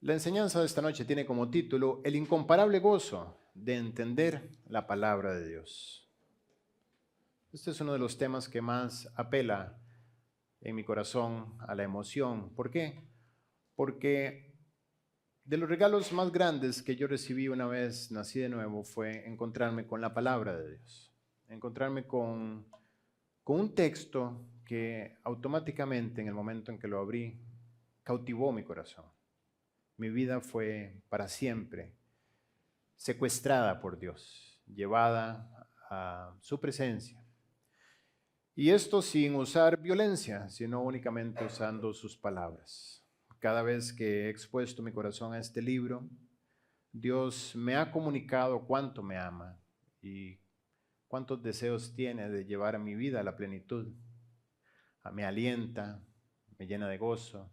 La enseñanza de esta noche tiene como título El incomparable gozo de entender la palabra de Dios. Este es uno de los temas que más apela en mi corazón a la emoción. ¿Por qué? Porque de los regalos más grandes que yo recibí una vez nací de nuevo fue encontrarme con la palabra de Dios. Encontrarme con un texto que automáticamente en el momento en que lo abrí cautivó mi corazón. Mi vida fue para siempre secuestrada por Dios, llevada a su presencia. Y esto sin usar violencia, sino únicamente usando sus palabras. Cada vez que he expuesto mi corazón a este libro, Dios me ha comunicado cuánto me ama y cuántos deseos tiene de llevar a mi vida a la plenitud. Me alienta, me llena de gozo,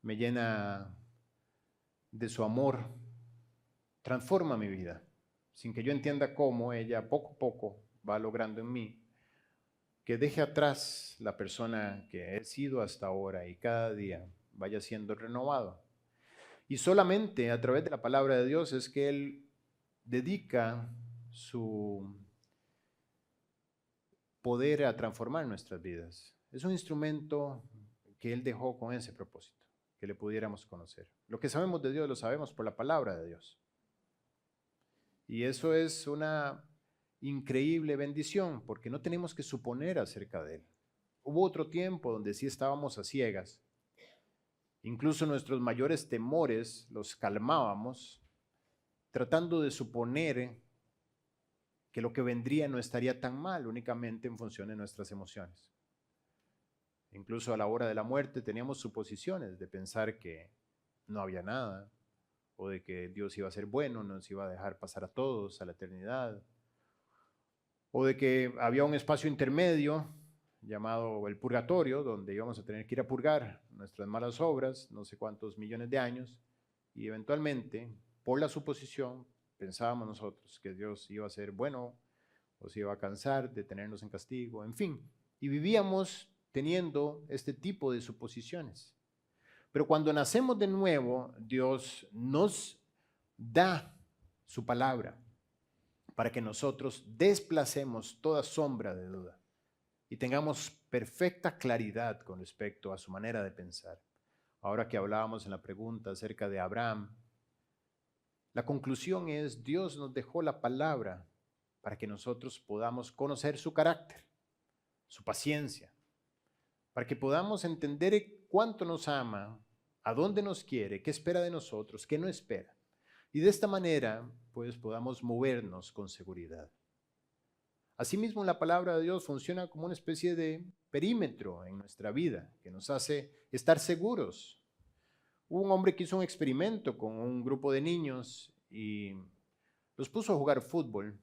me llena de su amor, transforma mi vida, sin que yo entienda cómo ella poco a poco va logrando en mí que deje atrás la persona que he sido hasta ahora y cada día vaya siendo renovado. Y solamente a través de la palabra de Dios es que Él dedica su poder a transformar nuestras vidas. Es un instrumento que Él dejó con ese propósito, que le pudiéramos conocer. Lo que sabemos de Dios lo sabemos por la palabra de Dios. Y eso es una increíble bendición, porque no tenemos que suponer acerca de Él. Hubo otro tiempo donde sí estábamos a ciegas. Incluso nuestros mayores temores los calmábamos, tratando de suponer que lo que vendría no estaría tan mal, únicamente en función de nuestras emociones. Incluso a la hora de la muerte teníamos suposiciones de pensar que no había nada, o de que Dios iba a ser bueno, nos iba a dejar pasar a todos a la eternidad, o de que había un espacio intermedio llamado el purgatorio, donde íbamos a tener que ir a purgar nuestras malas obras, no sé cuántos millones de años, y eventualmente, por la suposición, pensábamos nosotros que Dios iba a ser bueno, o se iba a cansar de tenernos en castigo, en fin, y vivíamos teniendo este tipo de suposiciones. Pero cuando nacemos de nuevo, Dios nos da su palabra para que nosotros desplacemos toda sombra de duda y tengamos perfecta claridad con respecto a su manera de pensar. Ahora que hablábamos en la pregunta acerca de Abraham, la conclusión es: Dios nos dejó la palabra para que nosotros podamos conocer su carácter, su paciencia, para que podamos entender cuánto nos ama, a dónde nos quiere, qué espera de nosotros, qué no espera. Y de esta manera, pues, podamos movernos con seguridad. Asimismo, la palabra de Dios funciona como una especie de perímetro en nuestra vida que nos hace estar seguros. Hubo un hombre que hizo un experimento con un grupo de niños y los puso a jugar fútbol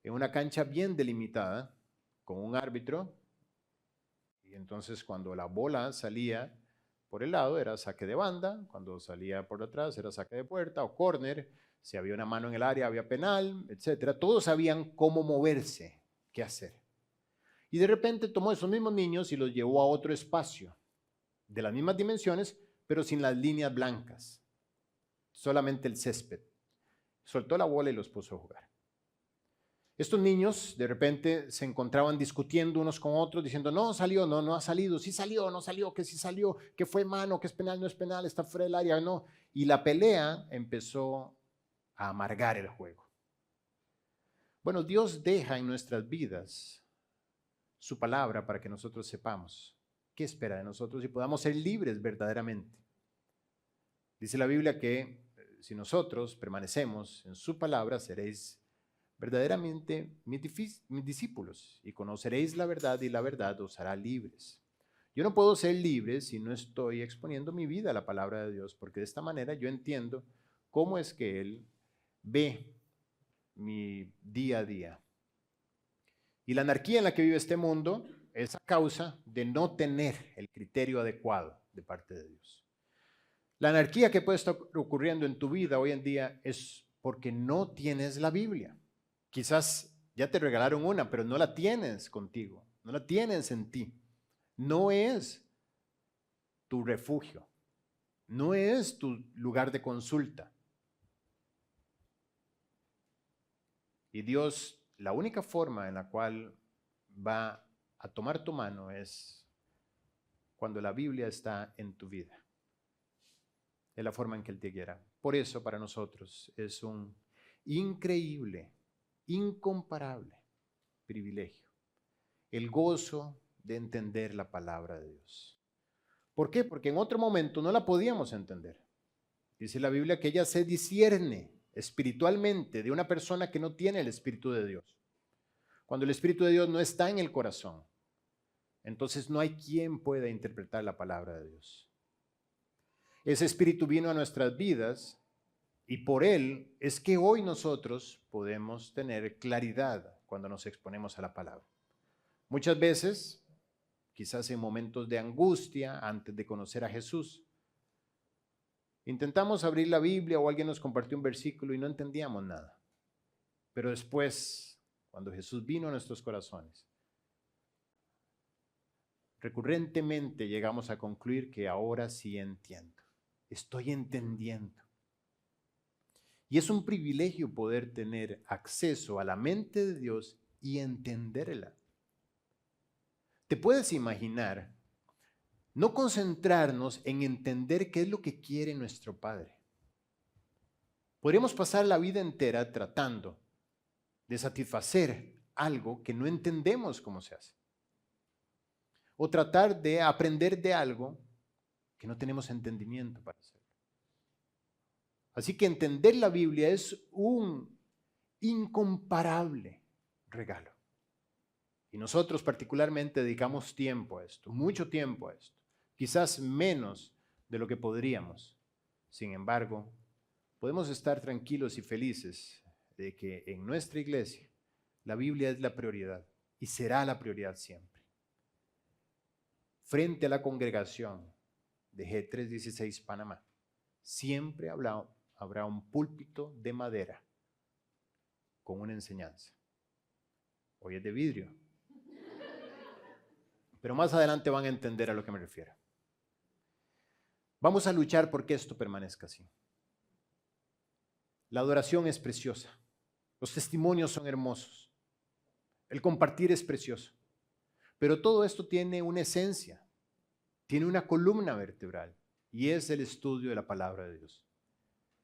en una cancha bien delimitada con un árbitro. Y entonces cuando la bola salía por el lado era saque de banda, cuando salía por atrás era saque de puerta o córner, si había una mano en el área había penal, etcétera. Todos sabían cómo moverse, qué hacer. Y de repente tomó esos mismos niños y los llevó a otro espacio de las mismas dimensiones, pero sin las líneas blancas, solamente el césped. Soltó la bola y los puso a jugar. Estos niños de repente se encontraban discutiendo unos con otros, diciendo: no salió, no ha salido, sí salió, no salió, que sí salió, que fue mano, que es penal, no es penal, está fuera del área, no. Y la pelea empezó a amargar el juego. Bueno, Dios deja en nuestras vidas su palabra para que nosotros sepamos qué espera de nosotros y podamos ser libres verdaderamente. Dice la Biblia que si nosotros permanecemos en su palabra, seréis verdaderamente mis discípulos y conoceréis la verdad y la verdad os hará libres. Yo no puedo ser libre si no estoy exponiendo mi vida a la palabra de Dios, porque de esta manera yo entiendo cómo es que Él ve mi día a día. Y la anarquía en la que vive este mundo es a causa de no tener el criterio adecuado de parte de Dios. La anarquía que puede estar ocurriendo en tu vida hoy en día es porque no tienes la Biblia. Quizás ya te regalaron una, pero no la tienes contigo, no la tienes en ti. No es tu refugio, no es tu lugar de consulta. Y Dios, la única forma en la cual va a tomar tu mano es cuando la Biblia está en tu vida. Es la forma en que Él te guiará. Por eso para nosotros es un increíble, incomparable privilegio, el gozo de entender la palabra de Dios. ¿Por qué? Porque en otro momento no la podíamos entender. Dice la Biblia que ella se discierne espiritualmente de una persona que no tiene el Espíritu de Dios. Cuando el Espíritu de Dios no está en el corazón, entonces no hay quien pueda interpretar la palabra de Dios. Ese Espíritu vino a nuestras vidas y por Él es que hoy nosotros podemos tener claridad cuando nos exponemos a la palabra. Muchas veces, quizás en momentos de angustia, antes de conocer a Jesús, intentamos abrir la Biblia o alguien nos compartió un versículo y no entendíamos nada. Pero después, cuando Jesús vino a nuestros corazones, recurrentemente llegamos a concluir que ahora sí entiendo, estoy entendiendo. Y es un privilegio poder tener acceso a la mente de Dios y entenderla. ¿Te puedes imaginar no concentrarnos en entender qué es lo que quiere nuestro Padre? Podríamos pasar la vida entera tratando de satisfacer algo que no entendemos cómo se hace. O tratar de aprender de algo que no tenemos entendimiento para hacerlo. Así que entender la Biblia es un incomparable regalo. Y nosotros particularmente dedicamos tiempo a esto, mucho tiempo a esto. Quizás menos de lo que podríamos. Sin embargo, podemos estar tranquilos y felices de que en nuestra iglesia la Biblia es la prioridad y será la prioridad siempre. Frente a la congregación de G316 Panamá, siempre habrá un púlpito de madera con una enseñanza. Hoy es de vidrio. Pero más adelante van a entender a lo que me refiero. Vamos a luchar porque esto permanezca así. La adoración es preciosa. Los testimonios son hermosos. El compartir es precioso. Pero todo esto tiene una esencia, tiene una columna vertebral y es el estudio de la palabra de Dios.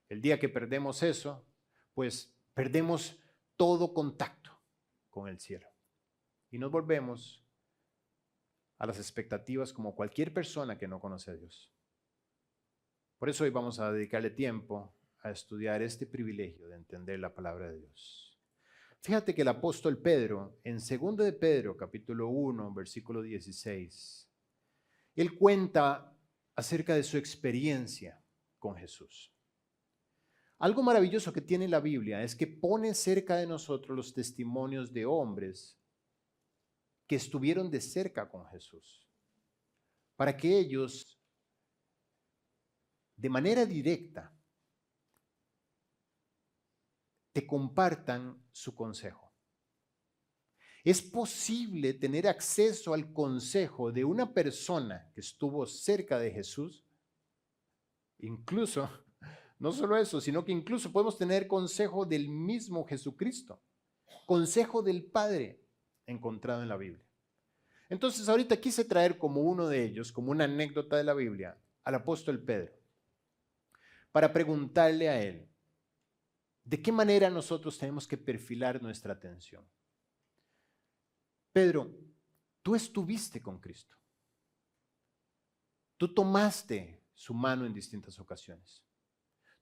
El día que perdemos eso, pues perdemos todo contacto con el cielo y nos volvemos a las expectativas como cualquier persona que no conoce a Dios. Por eso hoy vamos a dedicarle tiempo a estudiar este privilegio de entender la palabra de Dios. Fíjate que el apóstol Pedro, en 2 de Pedro, capítulo 1, versículo 16, él cuenta acerca de su experiencia con Jesús. Algo maravilloso que tiene la Biblia es que pone cerca de nosotros los testimonios de hombres que estuvieron de cerca con Jesús, para que ellos, de manera directa, te compartan su consejo. Es posible tener acceso al consejo de una persona que estuvo cerca de Jesús. Incluso, no solo eso, sino que incluso podemos tener consejo del mismo Jesucristo, consejo del Padre encontrado en la Biblia. Entonces ahorita quise traer como uno de ellos, como una anécdota de la Biblia, al apóstol Pedro, para preguntarle a él, ¿de qué manera nosotros tenemos que perfilar nuestra atención? Pedro, tú estuviste con Cristo. Tú tomaste su mano en distintas ocasiones.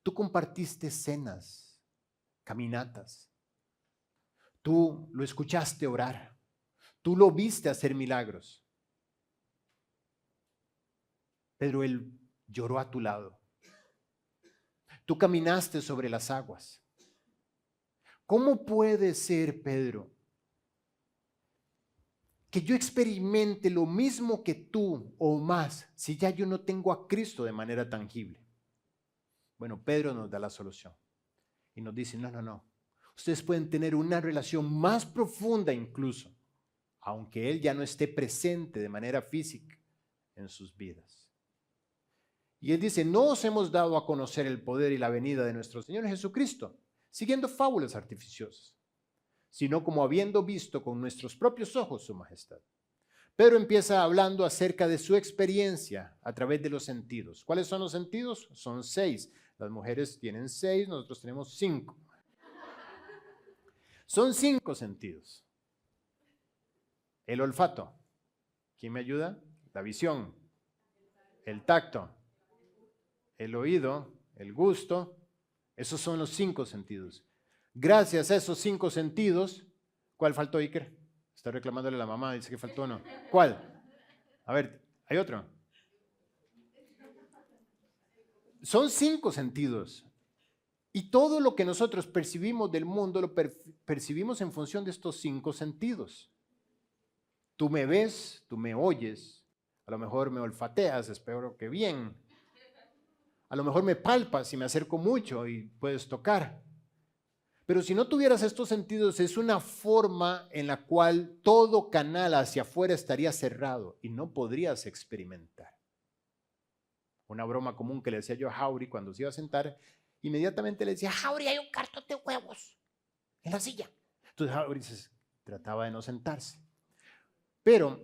Tú compartiste cenas, caminatas. Tú lo escuchaste orar. Tú lo viste hacer milagros. Pedro, él lloró a tu lado. Tú caminaste sobre las aguas. ¿Cómo puede ser, Pedro, que yo experimente lo mismo que tú o más si ya yo no tengo a Cristo de manera tangible? Bueno, Pedro nos da la solución y nos dice, no. Ustedes pueden tener una relación más profunda incluso, aunque Él ya no esté presente de manera física en sus vidas. Y él dice, no os hemos dado a conocer el poder y la venida de nuestro Señor Jesucristo, siguiendo fábulas artificiosas, sino como habiendo visto con nuestros propios ojos su majestad. Pedro empieza hablando acerca de su experiencia a través de los sentidos. ¿Cuáles son los sentidos? Son 6. Las mujeres tienen 6, nosotros tenemos 5. Son 5 sentidos. El olfato. ¿Quién me ayuda? La visión. El tacto. El oído. El gusto. Esos son los 5 sentidos. Gracias a esos 5 sentidos, ¿cuál faltó, Iker? Está reclamándole a la mamá, dice que faltó uno. ¿Cuál? A ver, ¿hay otro? Son 5 sentidos. Y todo lo que nosotros percibimos del mundo lo percibimos en función de estos 5 sentidos. Tú me ves, tú me oyes, a lo mejor me olfateas, espero que bien. A lo mejor me palpas y me acerco mucho y puedes tocar. Pero si no tuvieras estos sentidos, es una forma en la cual todo canal hacia afuera estaría cerrado y no podrías experimentar. Una broma común que le decía yo a Jauri cuando se iba a sentar, inmediatamente le decía, Jauri, hay un cartón de huevos en la silla. Entonces Jauri trataba de no sentarse. Pero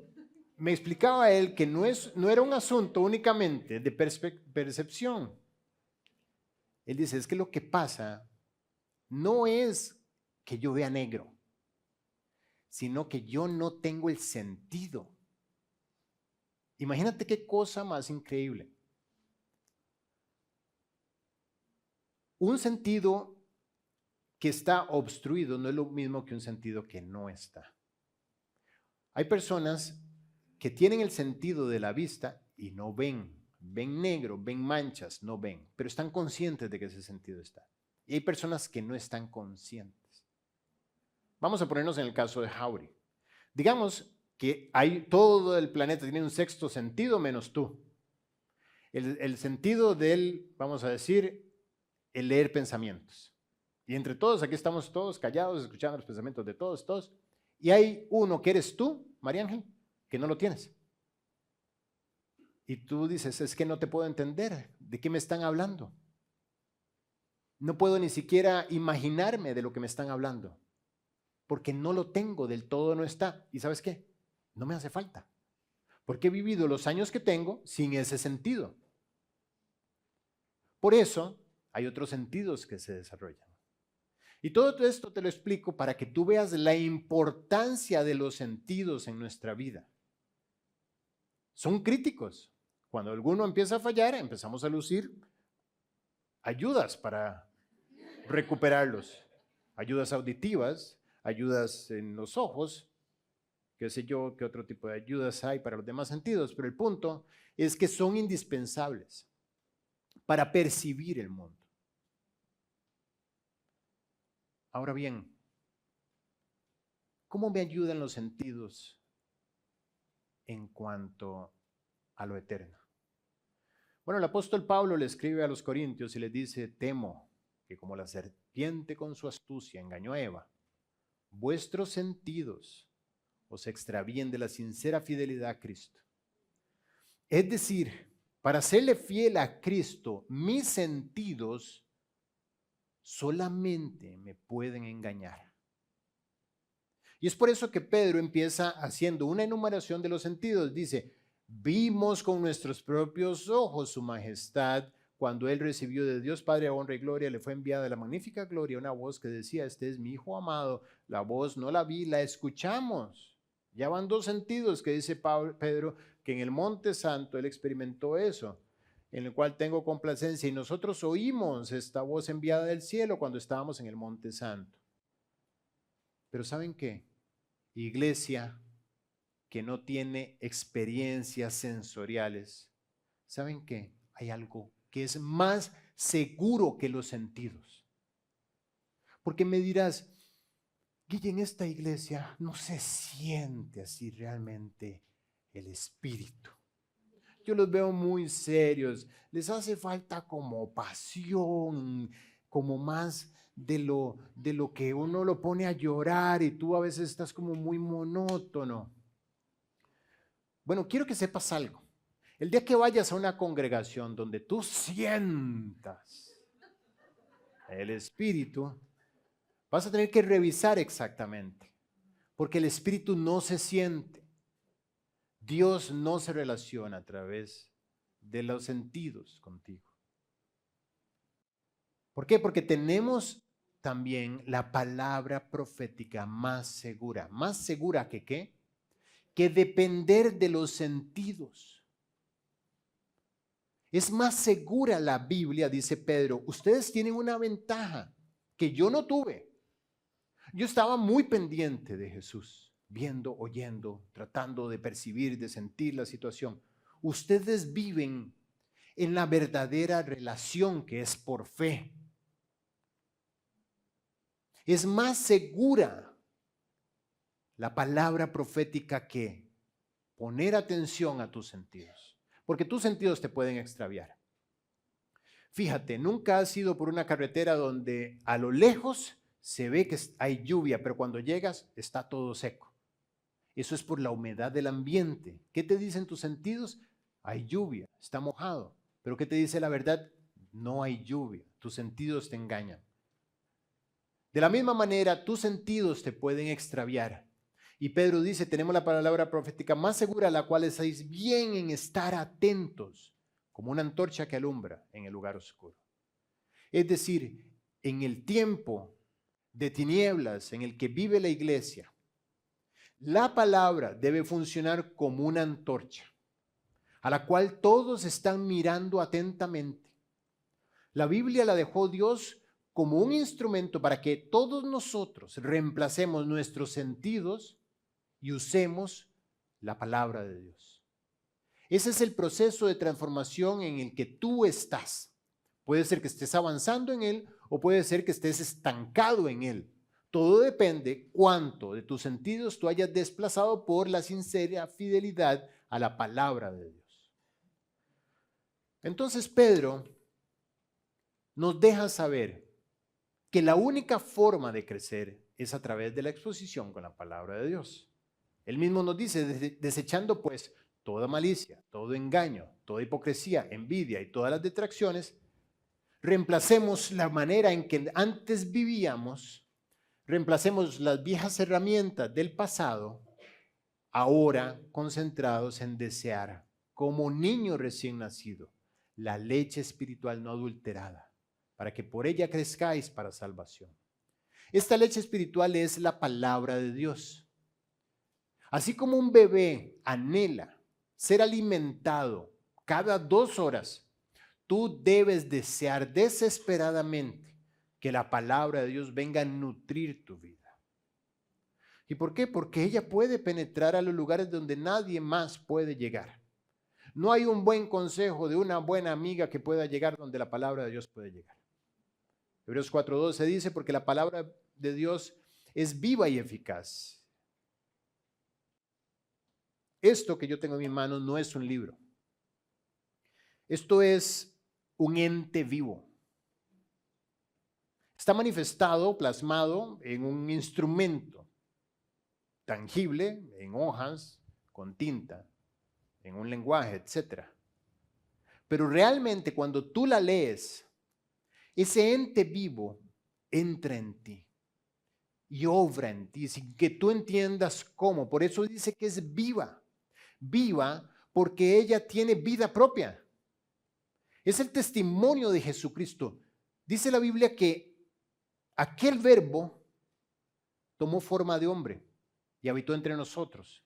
me explicaba él que no era un asunto únicamente de percepción. Él dice, es que lo que pasa no es que yo vea negro, sino que yo no tengo el sentido. Imagínate qué cosa más increíble. Un sentido que está obstruido no es lo mismo que un sentido que no está. Hay personas que tienen el sentido de la vista y no ven. Ven negro, ven manchas, no ven, pero están conscientes de que ese sentido está. Y hay personas que no están conscientes. Vamos a ponernos en el caso de Jauri. Digamos que todo el planeta tiene un sexto sentido menos tú. El sentido de él, vamos a decir, el leer pensamientos. Y entre todos, aquí estamos todos callados, escuchando los pensamientos de todos. Y hay uno que eres tú, María Ángel, que no lo tienes. Y tú dices, es que no te puedo entender, ¿de qué me están hablando? No puedo ni siquiera imaginarme de lo que me están hablando, porque no lo tengo, del todo no está. ¿Y sabes qué? No me hace falta, porque he vivido los años que tengo sin ese sentido. Por eso hay otros sentidos que se desarrollan. Y todo esto te lo explico para que tú veas la importancia de los sentidos en nuestra vida. Son críticos. Cuando alguno empieza a fallar, empezamos a lucir ayudas para recuperarlos. Ayudas auditivas, ayudas en los ojos, qué sé yo, qué otro tipo de ayudas hay para los demás sentidos, pero el punto es que son indispensables para percibir el mundo. Ahora bien, ¿cómo me ayudan los sentidos en cuanto a lo eterno? Bueno, el apóstol Pablo le escribe a los Corintios y les dice, temo que como la serpiente con su astucia engañó a Eva, vuestros sentidos os extravíen de la sincera fidelidad a Cristo. Es decir, para serle fiel a Cristo, mis sentidos solamente me pueden engañar. Y es por eso que Pedro empieza haciendo una enumeración de los sentidos. Dice, vimos con nuestros propios ojos su majestad. Cuando él recibió de Dios Padre honra y gloria, le fue enviada la magnífica gloria, una voz que decía, este es mi Hijo amado. La voz no la vi, la escuchamos. Ya van 2 sentidos que dice Pedro, que en el Monte Santo él experimentó eso, en el cual tengo complacencia. Y nosotros oímos esta voz enviada del cielo cuando estábamos en el Monte Santo. Pero ¿saben qué? Iglesia que no tiene experiencias sensoriales, ¿saben qué? Hay algo que es más seguro que los sentidos. Porque me dirás, Guille, en esta iglesia no se siente así realmente el espíritu. Yo los veo muy serios, les hace falta como pasión, como más de lo que uno lo pone a llorar y tú a veces estás como muy monótono. Bueno, quiero que sepas algo. El día que vayas a una congregación donde tú sientas el Espíritu, vas a tener que revisar exactamente, porque el Espíritu no se siente. Dios no se relaciona a través de los sentidos contigo. ¿Por qué? Porque tenemos también la palabra profética más segura. ¿Más segura que qué? Que depender de los sentidos. Es más segura la Biblia, dice Pedro. Ustedes tienen una ventaja que yo no tuve. Yo estaba muy pendiente de Jesús, viendo, oyendo, tratando de percibir, de sentir la situación. Ustedes viven en la verdadera relación que es por fe. Es más segura la palabra profética que poner atención a tus sentidos, porque tus sentidos te pueden extraviar. Fíjate, nunca has ido por una carretera donde a lo lejos se ve que hay lluvia, pero cuando llegas está todo seco. Eso es por la humedad del ambiente. ¿Qué te dicen tus sentidos? Hay lluvia, está mojado. Pero ¿qué te dice la verdad? No hay lluvia. Tus sentidos te engañan. De la misma manera, tus sentidos te pueden extraviar. Y Pedro dice, tenemos la palabra profética más segura, la cual estáis bien en estar atentos, como una antorcha que alumbra en el lugar oscuro. Es decir, en el tiempo de tinieblas en el que vive la iglesia, la palabra debe funcionar como una antorcha, a la cual todos están mirando atentamente. La Biblia la dejó Dios como un instrumento para que todos nosotros reemplacemos nuestros sentidos y usemos la palabra de Dios. Ese es el proceso de transformación en el que tú estás. Puede ser que estés avanzando en él o puede ser que estés estancado en él. Todo depende cuánto de tus sentidos tú hayas desplazado por la sincera fidelidad a la palabra de Dios. Entonces Pedro nos deja saber que la única forma de crecer es a través de la exposición con la palabra de Dios. Él mismo nos dice, desechando pues toda malicia, todo engaño, toda hipocresía, envidia y todas las detracciones, reemplacemos la manera en que antes vivíamos, reemplacemos las viejas herramientas del pasado, ahora concentrados en desear, como niño recién nacido, la leche espiritual no adulterada, para que por ella crezcáis para salvación. Esta leche espiritual es la palabra de Dios. Así como un bebé anhela ser alimentado cada 2 horas, tú debes desear desesperadamente que la palabra de Dios venga a nutrir tu vida. ¿Y por qué? Porque ella puede penetrar a los lugares donde nadie más puede llegar. No hay un buen consejo de una buena amiga que pueda llegar donde la palabra de Dios puede llegar. Hebreos 4:12 dice, porque la palabra de Dios es viva y eficaz. Esto que yo tengo en mi mano no es un libro. Esto es un ente vivo. Está manifestado, plasmado en un instrumento tangible, en hojas, con tinta, en un lenguaje, etc. Pero realmente cuando tú la lees, ese ente vivo entra en ti y obra en ti sin que tú entiendas cómo. Por eso dice que es viva. Viva porque ella tiene vida propia. Es el testimonio de Jesucristo. Dice la Biblia que aquel verbo tomó forma de hombre y habitó entre nosotros.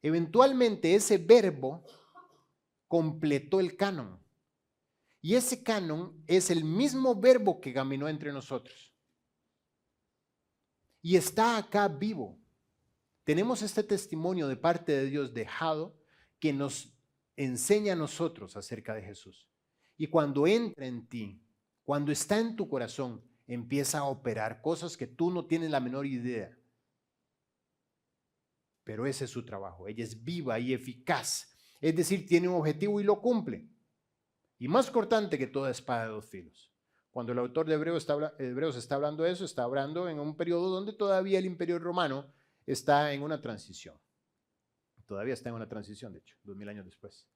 Eventualmente ese verbo completó el canon. Y ese canon es el mismo verbo que caminó entre nosotros. Y está acá vivo. Tenemos este testimonio de parte de Dios dejado que nos enseña a nosotros acerca de Jesús. Y cuando entra en ti, cuando está en tu corazón, empieza a operar cosas que tú no tienes la menor idea. Pero ese es su trabajo. Ella es viva y eficaz. Es decir, tiene un objetivo y lo cumple. Y más cortante que toda espada de 2 filos. Cuando el autor de Hebreos está hablando de eso, está hablando en un periodo donde todavía el Imperio Romano está en una transición. Todavía está en una transición, de hecho, 2000 años después.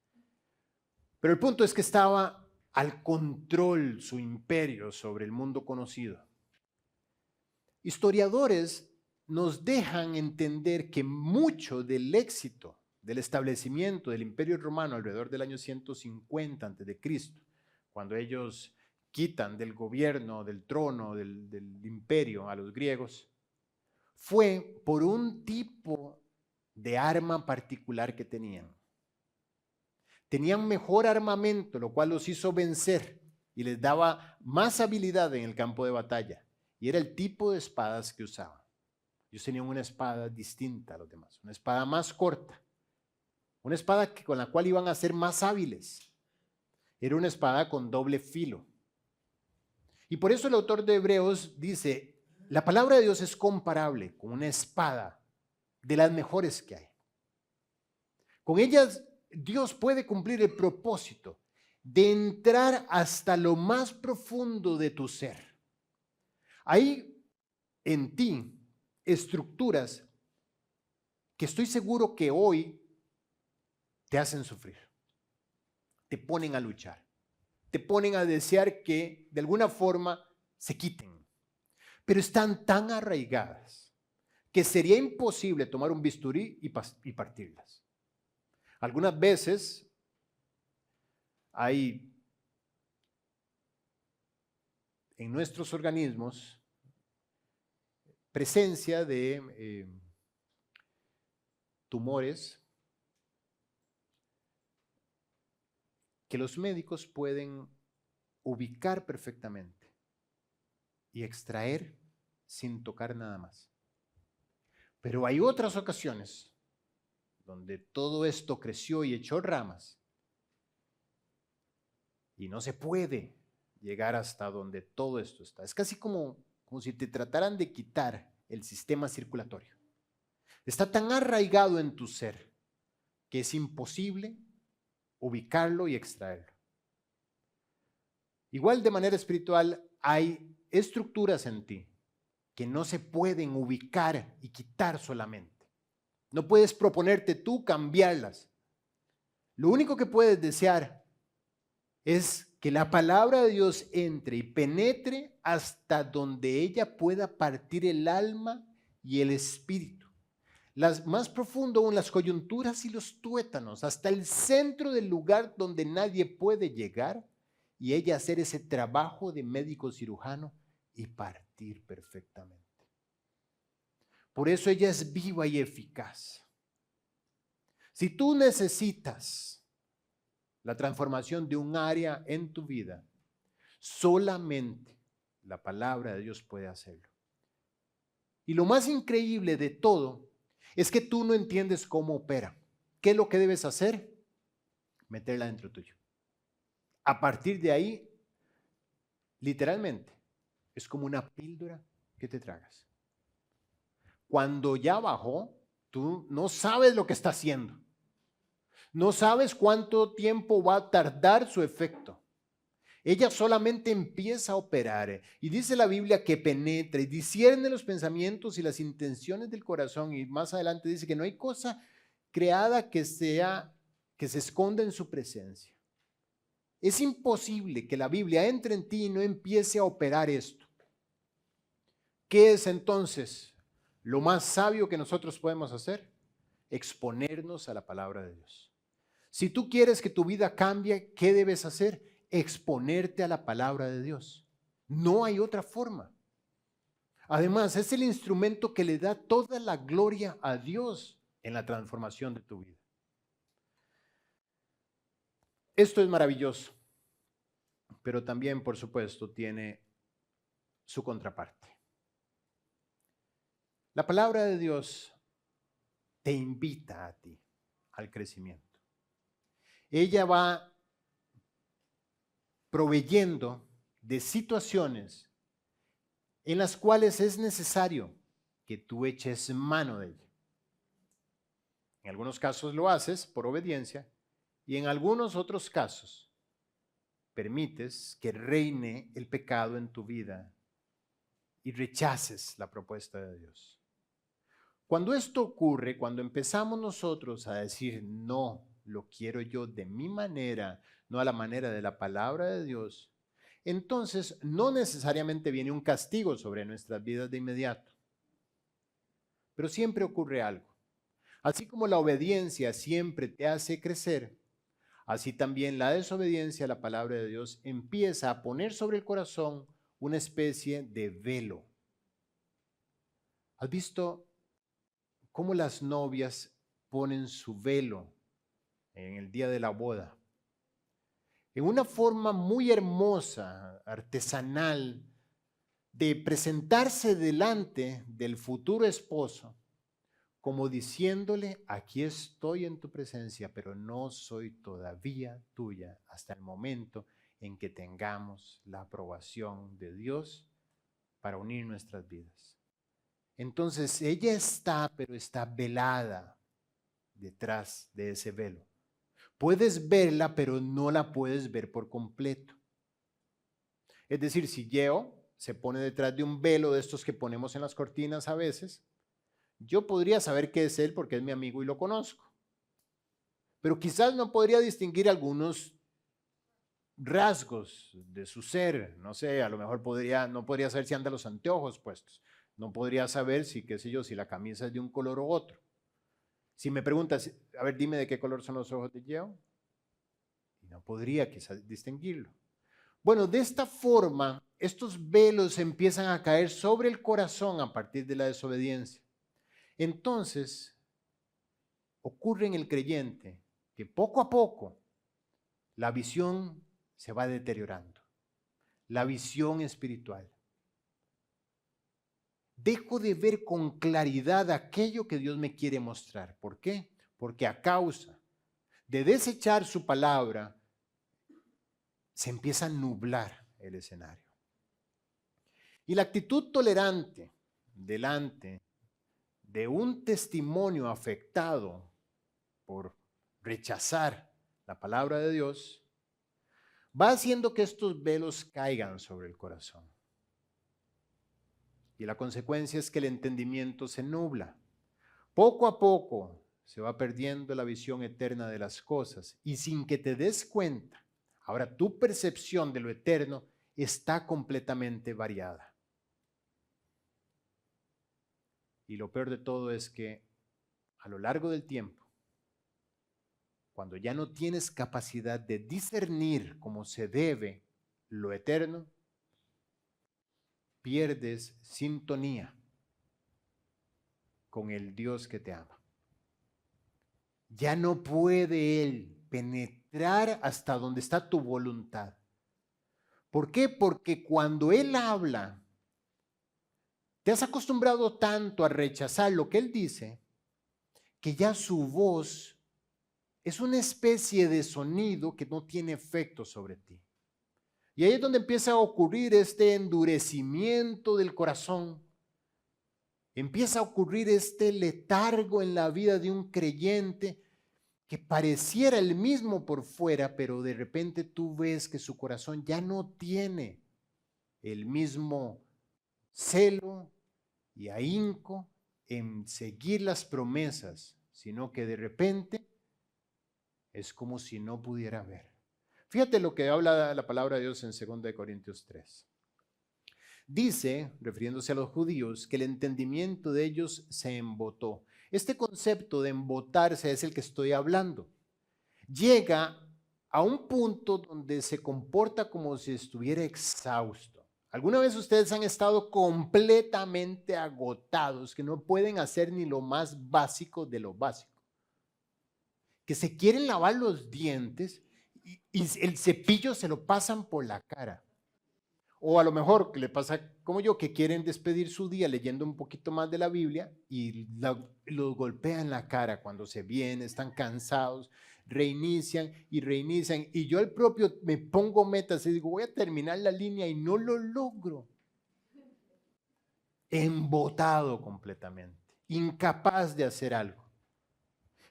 Pero el punto es que estaba al control su imperio sobre el mundo conocido. Historiadores nos dejan entender que mucho del éxito del establecimiento del Imperio Romano alrededor del año 150 a.C., cuando ellos quitan del gobierno, del trono, del imperio a los griegos, fue por un tipo de arma particular que tenían. Tenían mejor armamento, lo cual los hizo vencer y les daba más habilidad en el campo de batalla. Y era el tipo de espadas que usaban. Ellos tenían una espada distinta a los demás, una espada más corta, una espada con la cual iban a ser más hábiles. Era una espada con doble filo. Y por eso el autor de Hebreos dice, la palabra de Dios es comparable con una espada de las mejores que hay. Con ellas Dios puede cumplir el propósito de entrar hasta lo más profundo de tu ser. Hay en ti estructuras que estoy seguro que hoy te hacen sufrir, te ponen a luchar, te ponen a desear que de alguna forma se quiten, pero están tan arraigadas que sería imposible tomar un bisturí y partirlas. Algunas veces hay en nuestros organismos presencia de tumores que los médicos pueden ubicar perfectamente y extraer sin tocar nada más. Pero hay otras ocasiones donde todo esto creció y echó ramas y no se puede llegar hasta donde todo esto está. Es casi como si te trataran de quitar el sistema circulatorio. Está tan arraigado en tu ser que es imposible ubicarlo y extraerlo. Igual de manera espiritual hay estructuras en ti que no se pueden ubicar y quitar solamente. No puedes proponerte tú cambiarlas. Lo único que puedes desear es que la palabra de Dios entre y penetre hasta donde ella pueda partir el alma y el espíritu. Más profundo aún, las coyunturas y los tuétanos, hasta el centro del lugar donde nadie puede llegar y ella hacer ese trabajo de médico cirujano y partir perfectamente. Por eso ella es viva y eficaz. Si tú necesitas la transformación de un área en tu vida, solamente la palabra de Dios puede hacerlo. Y lo más increíble de todo es que tú no entiendes cómo opera. ¿Qué es lo que debes hacer? Meterla dentro tuyo. A partir de ahí, literalmente, es como una píldora que te tragas. Cuando ya bajó, tú no sabes lo que está haciendo. No sabes cuánto tiempo va a tardar su efecto. Ella solamente empieza a operar y dice la Biblia que penetra y discierne los pensamientos y las intenciones del corazón, y más adelante dice que no hay cosa creada que se esconda en su presencia. Es imposible que la Biblia entre en ti y no empiece a operar esto. ¿Qué es entonces lo más sabio que nosotros podemos hacer? Exponernos a la palabra de Dios. Si tú quieres que tu vida cambie, ¿qué debes hacer? Exponerte a la palabra de Dios. No hay otra forma. Además, es el instrumento que le da toda la gloria a Dios en la transformación de tu vida. Esto es maravilloso, pero también, por supuesto, tiene su contraparte. La palabra de Dios te invita a ti al crecimiento. Ella va proveyendo de situaciones en las cuales es necesario que tú eches mano de ella. En algunos casos lo haces por obediencia y en algunos otros casos permites que reine el pecado en tu vida y rechaces la propuesta de Dios. Cuando esto ocurre, cuando empezamos nosotros a decir no lo quiero yo de mi manera, no a la manera de la palabra de Dios, entonces no necesariamente viene un castigo sobre nuestras vidas de inmediato, pero siempre ocurre algo. Así como la obediencia siempre te hace crecer, así también la desobediencia a la palabra de Dios empieza a poner sobre el corazón una especie de velo. ¿Has visto cómo las novias ponen su velo en el día de la boda? En una forma muy hermosa, artesanal, de presentarse delante del futuro esposo, como diciéndole, aquí estoy en tu presencia, pero no soy todavía tuya hasta el momento en que tengamos la aprobación de Dios para unir nuestras vidas. Entonces ella está, pero está velada detrás de ese velo. Puedes verla, pero no la puedes ver por completo. Es decir, si Yeo se pone detrás de un velo de estos que ponemos en las cortinas a veces, yo podría saber que es él porque es mi amigo y lo conozco. Pero quizás no podría distinguir algunos rasgos de su ser. No sé, a lo mejor no podría saber si anda los anteojos puestos. No podría saber si, qué sé yo, si la camisa es de un color u otro. Si me preguntas, a ver, dime de qué color son los ojos de Yeo. Y no podría quizás distinguirlo. Bueno, de esta forma, estos velos empiezan a caer sobre el corazón a partir de la desobediencia. Entonces, ocurre en el creyente que poco a poco la visión se va deteriorando, la visión espiritual. Dejo de ver con claridad aquello que Dios me quiere mostrar. ¿Por qué? Porque a causa de desechar su palabra, se empieza a nublar el escenario. Y la actitud tolerante delante de un testimonio afectado por rechazar la palabra de Dios, va haciendo que estos velos caigan sobre el corazón. Y la consecuencia es que el entendimiento se nubla. Poco a poco se va perdiendo la visión eterna de las cosas y sin que te des cuenta, ahora tu percepción de lo eterno está completamente variada. Y lo peor de todo es que a lo largo del tiempo, cuando ya no tienes capacidad de discernir como se debe lo eterno, pierdes sintonía con el Dios que te ama. Ya no puede Él penetrar hasta donde está tu voluntad. ¿Por qué? Porque cuando Él habla, te has acostumbrado tanto a rechazar lo que Él dice, que ya su voz es una especie de sonido que no tiene efecto sobre ti. Y ahí es donde empieza a ocurrir este endurecimiento del corazón. Empieza a ocurrir este letargo en la vida de un creyente que pareciera el mismo por fuera, pero de repente tú ves que su corazón ya no tiene el mismo celo y ahínco en seguir las promesas, sino que de repente es como si no pudiera ver. Fíjate lo que habla la palabra de Dios en 2 Corintios 3. Dice, refiriéndose a los judíos, que el entendimiento de ellos se embotó. Este concepto de embotarse es el que estoy hablando. Llega a un punto donde se comporta como si estuviera exhausto. ¿Alguna vez ustedes han estado completamente agotados, que no pueden hacer ni lo más básico de lo básico? Que se quieren lavar los dientes y el cepillo se lo pasan por la cara. O a lo mejor que le pasa como yo, que quieren despedir su día leyendo un poquito más de la Biblia y los golpean la cara cuando se vienen, están cansados, reinician y reinician. Y yo el propio me pongo metas y digo, voy a terminar la línea y no lo logro. Embotado completamente, incapaz de hacer algo.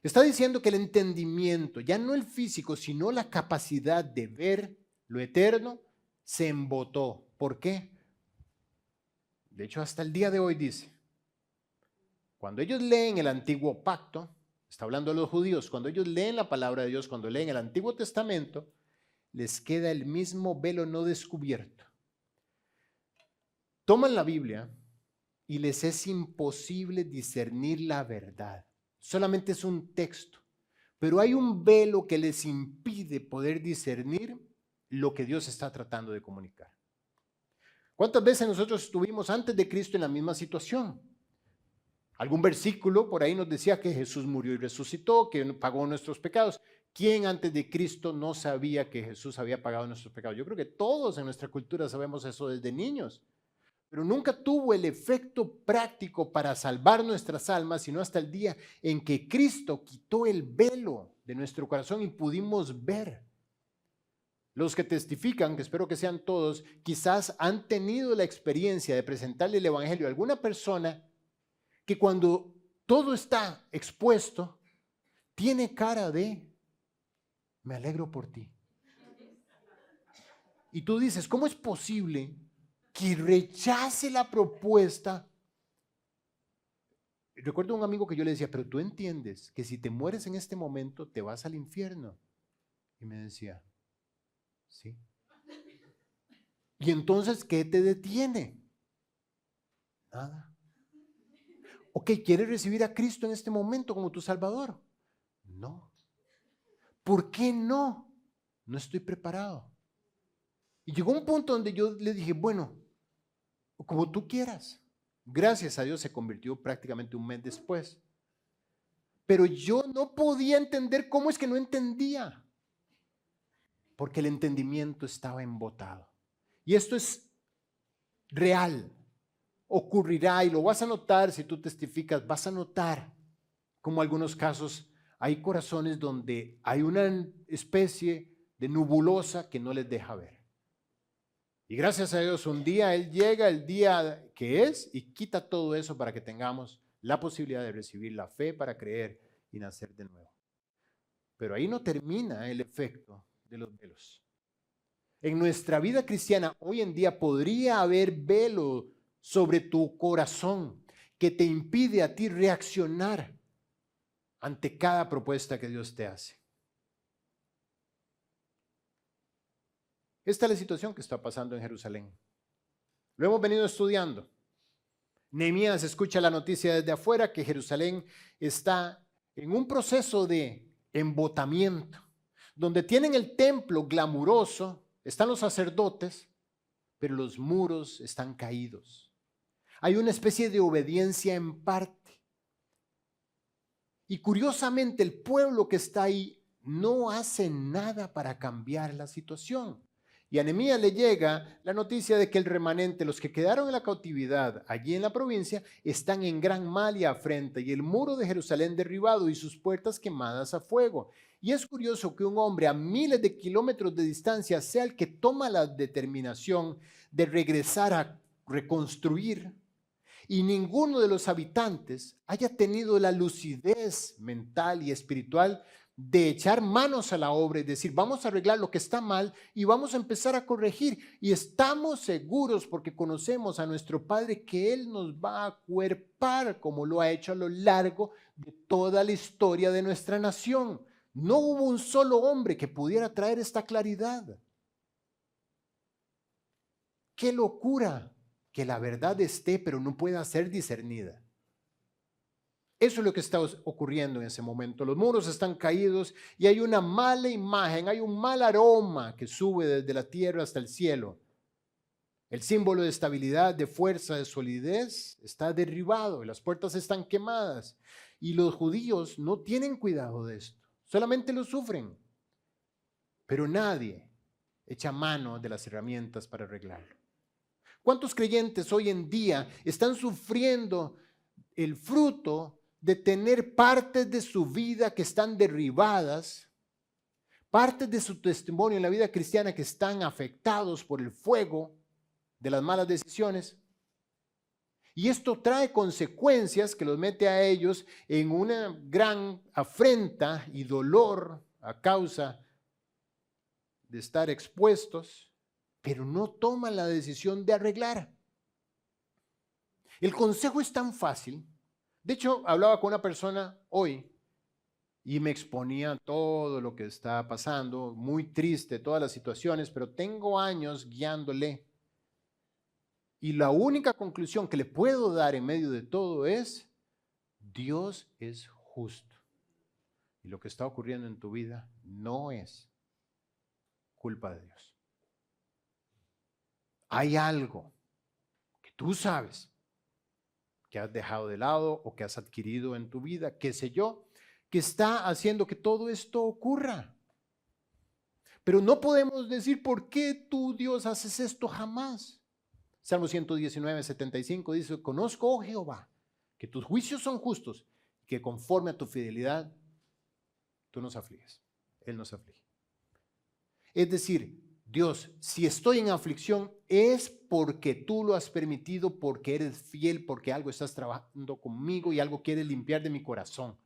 Está diciendo que el entendimiento, ya no el físico, sino la capacidad de ver lo eterno, se embotó. ¿Por qué? De hecho, hasta el día de hoy dice, cuando ellos leen el antiguo pacto, Está hablando a los judíos. Cuando ellos leen la palabra de Dios, cuando leen el Antiguo Testamento, les queda el mismo velo no descubierto. Toman la Biblia y les es imposible discernir la verdad. Solamente es un texto, pero hay un velo que les impide poder discernir lo que Dios está tratando de comunicar. ¿Cuántas veces nosotros estuvimos antes de Cristo en la misma situación? Algún versículo por ahí nos decía que Jesús murió y resucitó, que pagó nuestros pecados. ¿Quién antes de Cristo no sabía que Jesús había pagado nuestros pecados? Yo creo que todos en nuestra cultura sabemos eso desde niños, pero nunca tuvo el efecto práctico para salvar nuestras almas, sino hasta el día en que Cristo quitó el velo de nuestro corazón y pudimos ver. Los que testifican, que espero que sean todos, quizás han tenido la experiencia de presentarle el evangelio a alguna persona que cuando todo está expuesto, tiene cara de, me alegro por ti. Y tú dices, ¿cómo es posible que rechace la propuesta? Recuerdo un amigo que yo le decía, pero tú entiendes que si te mueres en este momento, te vas al infierno. Y me decía, sí. ¿Y entonces qué te detiene? Nada. Ok, ¿quieres recibir a Cristo en este momento como tu Salvador? No. ¿Por qué no? No estoy preparado. Y llegó un punto donde yo le dije, bueno, como tú quieras. Gracias a Dios se convirtió prácticamente un mes después. Pero yo no podía entender cómo es que no entendía. Porque el entendimiento estaba embotado. Y esto es real. Ocurrirá y lo vas a notar si tú testificas, vas a notar como en algunos casos hay corazones donde hay una especie de nebulosa que no les deja ver. Y gracias a Dios un día Él llega el día que es y quita todo eso para que tengamos la posibilidad de recibir la fe para creer y nacer de nuevo. Pero ahí no termina el efecto de los velos. En nuestra vida cristiana hoy en día podría haber velo sobre tu corazón que te impide a ti reaccionar ante cada propuesta que Dios te hace. Esta es la situación que está pasando en Jerusalén. Lo hemos venido estudiando. Nehemías escucha la noticia desde afuera que Jerusalén está en un proceso de embotamiento, donde tienen el templo glamuroso, están los sacerdotes, pero los muros están caídos. Hay una especie de obediencia en parte. Y curiosamente el pueblo que está ahí no hace nada para cambiar la situación. Y a Nehemías le llega la noticia de que el remanente, los que quedaron en la cautividad allí en la provincia, están en gran mal y afrenta, y el muro de Jerusalén derribado y sus puertas quemadas a fuego. Y es curioso que un hombre a miles de kilómetros de distancia sea el que toma la determinación de regresar a reconstruir, y ninguno de los habitantes haya tenido la lucidez mental y espiritual de echar manos a la obra y decir, vamos a arreglar lo que está mal y vamos a empezar a corregir. Y estamos seguros, porque conocemos a nuestro Padre, que Él nos va a acuerpar como lo ha hecho a lo largo de toda la historia de nuestra nación. No hubo un solo hombre que pudiera traer esta claridad. ¡Qué locura! Que la verdad esté, pero no pueda ser discernida. Eso es lo que está ocurriendo en ese momento. Los muros están caídos y hay una mala imagen, hay un mal aroma que sube desde la tierra hasta el cielo. El símbolo de estabilidad, de fuerza, de solidez está derribado y las puertas están quemadas. Y los judíos no tienen cuidado de esto, solamente lo sufren. Pero nadie echa mano de las herramientas para arreglarlo. ¿Cuántos creyentes hoy en día están sufriendo el fruto de tener partes de su vida que están derribadas, partes de su testimonio en la vida cristiana que están afectados por el fuego de las malas decisiones? Y esto trae consecuencias que los mete a ellos en una gran afrenta y dolor a causa de estar expuestos, pero no toman la decisión de arreglar. El consejo es tan fácil. De hecho, hablaba con una persona hoy y me exponía a todo lo que estaba pasando, muy triste, todas las situaciones, pero tengo años guiándole. Y la única conclusión que le puedo dar en medio de todo es, Dios es justo. Y lo que está ocurriendo en tu vida no es culpa de Dios. Hay algo que tú sabes que has dejado de lado o que has adquirido en tu vida, qué sé yo, que está haciendo que todo esto ocurra. Pero no podemos decir, ¿por qué tú, Dios, haces esto? Jamás. Salmo 119, 75 dice, conozco, oh Jehová, que tus juicios son justos, que conforme a tu fidelidad, tú nos afliges. Él nos aflige. Es decir, Dios, si estoy en aflicción es porque tú lo has permitido, porque eres fiel, porque algo estás trabajando conmigo y algo quieres limpiar de mi corazón.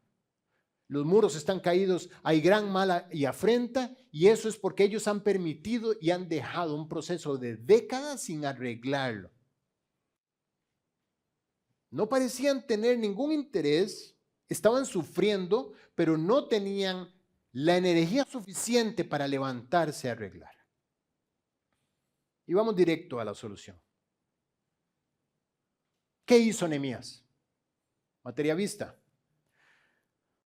Los muros están caídos, hay gran mala y afrenta, y eso es porque ellos han permitido y han dejado un proceso de décadas sin arreglarlo. No parecían tener ningún interés, estaban sufriendo, pero no tenían la energía suficiente para levantarse a arreglar. Y vamos directo a la solución. ¿Qué hizo Nehemías? Materia vista.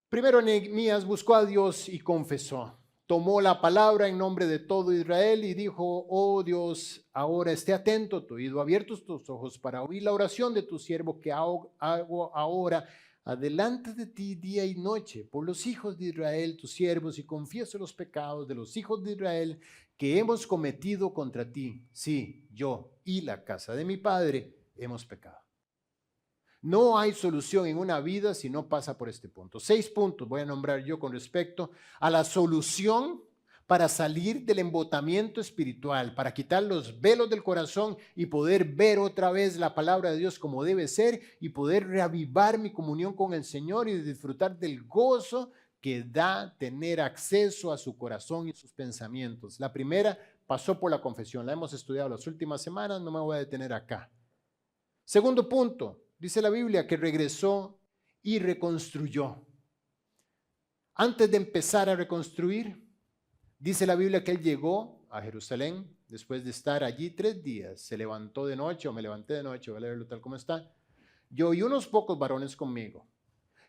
Primero Nehemías buscó a Dios y confesó. Tomó la palabra en nombre de todo Israel y dijo, oh Dios, ahora esté atento, tu oído abiertos, tus ojos para oír la oración de tu siervo que hago ahora adelante de ti día y noche por los hijos de Israel, tus siervos, y confieso los pecados de los hijos de Israel que hemos cometido contra ti. Sí, yo y la casa de mi padre hemos pecado. No hay solución en una vida si no pasa por este punto. 6 puntos voy a nombrar yo con respecto a la solución para salir del embotamiento espiritual, para quitar los velos del corazón y poder ver otra vez la palabra de Dios como debe ser y poder reavivar mi comunión con el Señor y disfrutar del gozo que da tener acceso a su corazón y sus pensamientos. La primera pasó por la confesión, la hemos estudiado las últimas semanas, no me voy a detener acá. Segundo punto. Dice la Biblia que regresó y reconstruyó. Antes de empezar a reconstruir, dice la Biblia que él llegó a Jerusalén después de estar allí 3 días. Se levantó de noche, o me levanté de noche, voy a leerlo tal como está. Yo y unos pocos varones conmigo.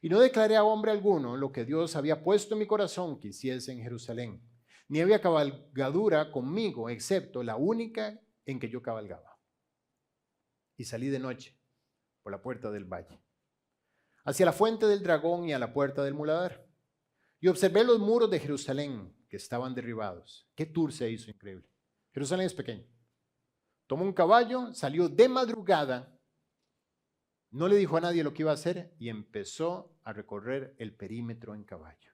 Y no declaré a hombre alguno lo que Dios había puesto en mi corazón que hiciese en Jerusalén. Ni había cabalgadura conmigo, excepto la única en que yo cabalgaba. Y salí de noche por la puerta del valle, hacia la fuente del dragón y a la puerta del muladar. Y observé los muros de Jerusalén que estaban derribados. Qué tour se hizo increíble. Jerusalén es pequeño. Tomó un caballo, salió de madrugada, no le dijo a nadie lo que iba a hacer y empezó a recorrer el perímetro en caballo.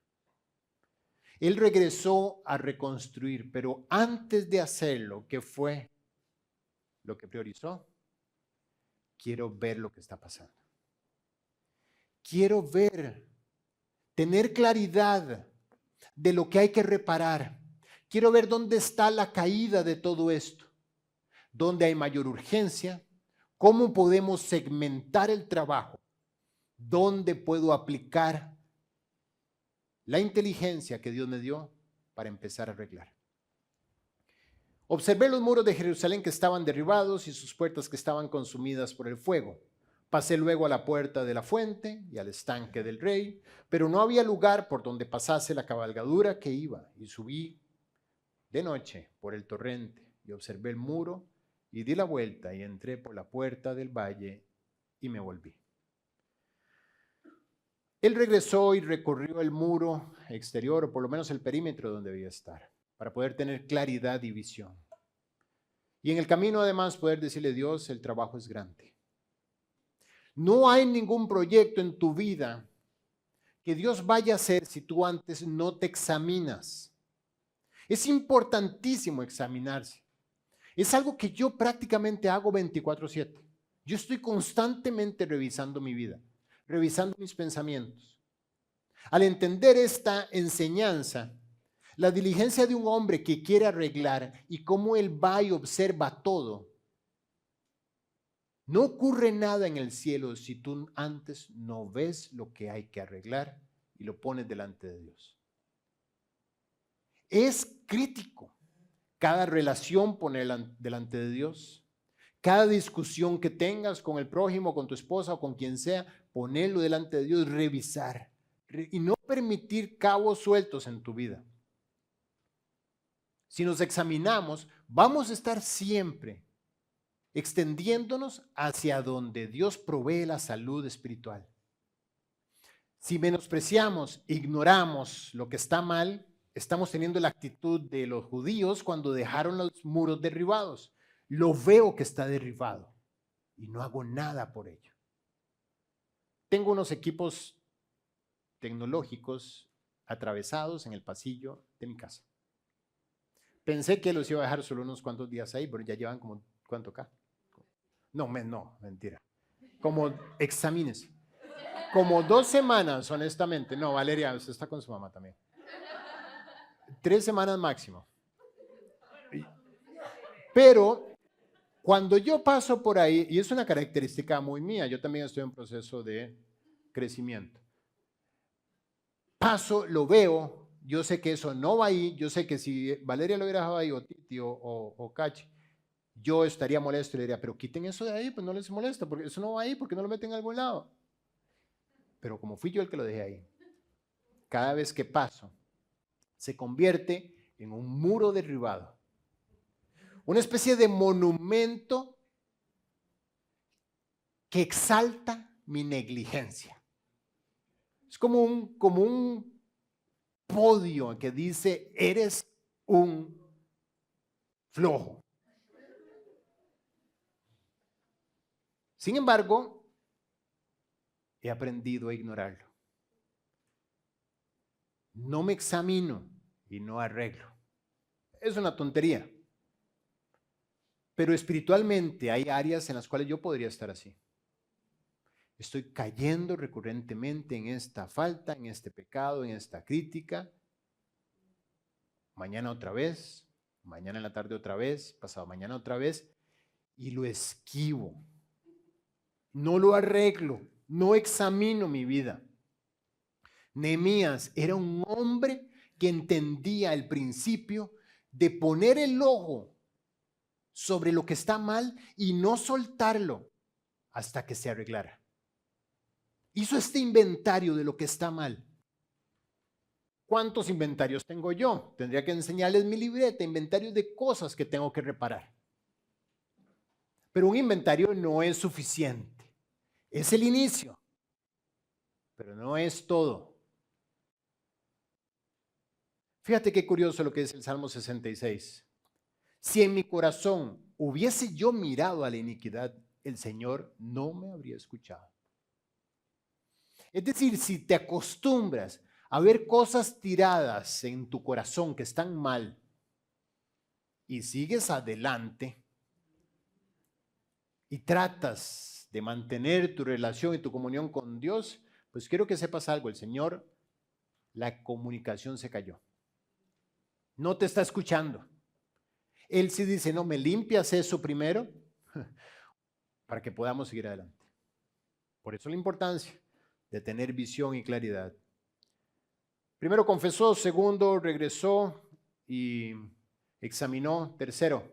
Él regresó a reconstruir, pero antes de hacerlo, ¿qué fue lo que priorizó? Quiero ver lo que está pasando. Quiero ver, tener claridad de lo que hay que reparar. Quiero ver dónde está la caída de todo esto, dónde hay mayor urgencia, cómo podemos segmentar el trabajo, dónde puedo aplicar la inteligencia que Dios me dio para empezar a arreglar. Observé los muros de Jerusalén que estaban derribados y sus puertas que estaban consumidas por el fuego. Pasé luego a la puerta de la fuente y al estanque del rey, pero no había lugar por donde pasase la cabalgadura que iba, y subí de noche por el torrente y observé el muro y di la vuelta y entré por la puerta del valle y me volví. Él regresó y recorrió el muro exterior, o por lo menos el perímetro donde debía estar, para poder tener claridad y visión. Y en el camino además poder decirle, Dios, el trabajo es grande. No hay ningún proyecto en tu vida que Dios vaya a hacer si tú antes no te examinas. Es importantísimo examinarse. Es algo que yo prácticamente hago 24/7. Yo estoy constantemente revisando mi vida, revisando mis pensamientos. Al entender esta enseñanza, la diligencia de un hombre que quiere arreglar y cómo él va y observa todo, no ocurre nada en el cielo si tú antes no ves lo que hay que arreglar y lo pones delante de Dios. Es crítico cada relación ponerla delante de Dios. Cada discusión que tengas con el prójimo, con tu esposa o con quien sea, ponerlo delante de Dios, revisar y no permitir cabos sueltos en tu vida. Si nos examinamos, vamos a estar siempre extendiéndonos hacia donde Dios provee la salud espiritual. Si menospreciamos, ignoramos lo que está mal, estamos teniendo la actitud de los judíos cuando dejaron los muros derribados. Lo veo que está derribado y no hago nada por ello. Tengo unos equipos tecnológicos atravesados en el pasillo de mi casa. Pensé que los iba a dejar solo unos cuantos días ahí, pero ya llevan como, ¿cuánto acá? No, mentira. Como, examínese. Como 2 semanas, honestamente. No, Valeria, usted está con su mamá también. 3 semanas máximo. Pero cuando yo paso por ahí, y es una característica muy mía, yo también estoy en proceso de crecimiento. Paso, lo veo, yo sé que eso no va ahí, yo sé que si Valeria lo hubiera dejado ahí, o Titi, o Cachi, yo estaría molesto y le diría, pero quiten eso de ahí, pues no les molesta, porque eso no va ahí, porque no lo meten en algún lado. Pero como fui yo el que lo dejé ahí, cada vez que paso, se convierte en un muro derribado. Una especie de monumento que exalta mi negligencia. Es como un podio que dice, eres un flojo. Sin embargo, he aprendido a ignorarlo. No me examino y no arreglo. Es una tontería. Pero espiritualmente hay áreas en las cuales yo podría estar así. Estoy cayendo recurrentemente en esta falta, en este pecado, en esta crítica. Mañana otra vez, mañana en la tarde otra vez, pasado mañana otra vez, y lo esquivo. No lo arreglo, no examino mi vida. Nehemías era un hombre que entendía el principio de poner el ojo sobre lo que está mal y no soltarlo hasta que se arreglara. Hizo este inventario de lo que está mal. ¿Cuántos inventarios tengo yo? Tendría que enseñarles mi libreta, inventarios de cosas que tengo que reparar. Pero un inventario no es suficiente. Es el inicio, pero no es todo. Fíjate qué curioso lo que dice el Salmo 66. Si en mi corazón hubiese yo mirado a la iniquidad, el Señor no me habría escuchado. Es decir, si te acostumbras a ver cosas tiradas en tu corazón que están mal y sigues adelante y tratas de mantener tu relación y tu comunión con Dios, pues quiero que sepas algo, el Señor, la comunicación se cayó. No te está escuchando. Él sí dice, no, me limpias eso primero para que podamos seguir adelante. Por eso la importancia de tener visión y claridad. Primero confesó, segundo regresó y examinó, tercero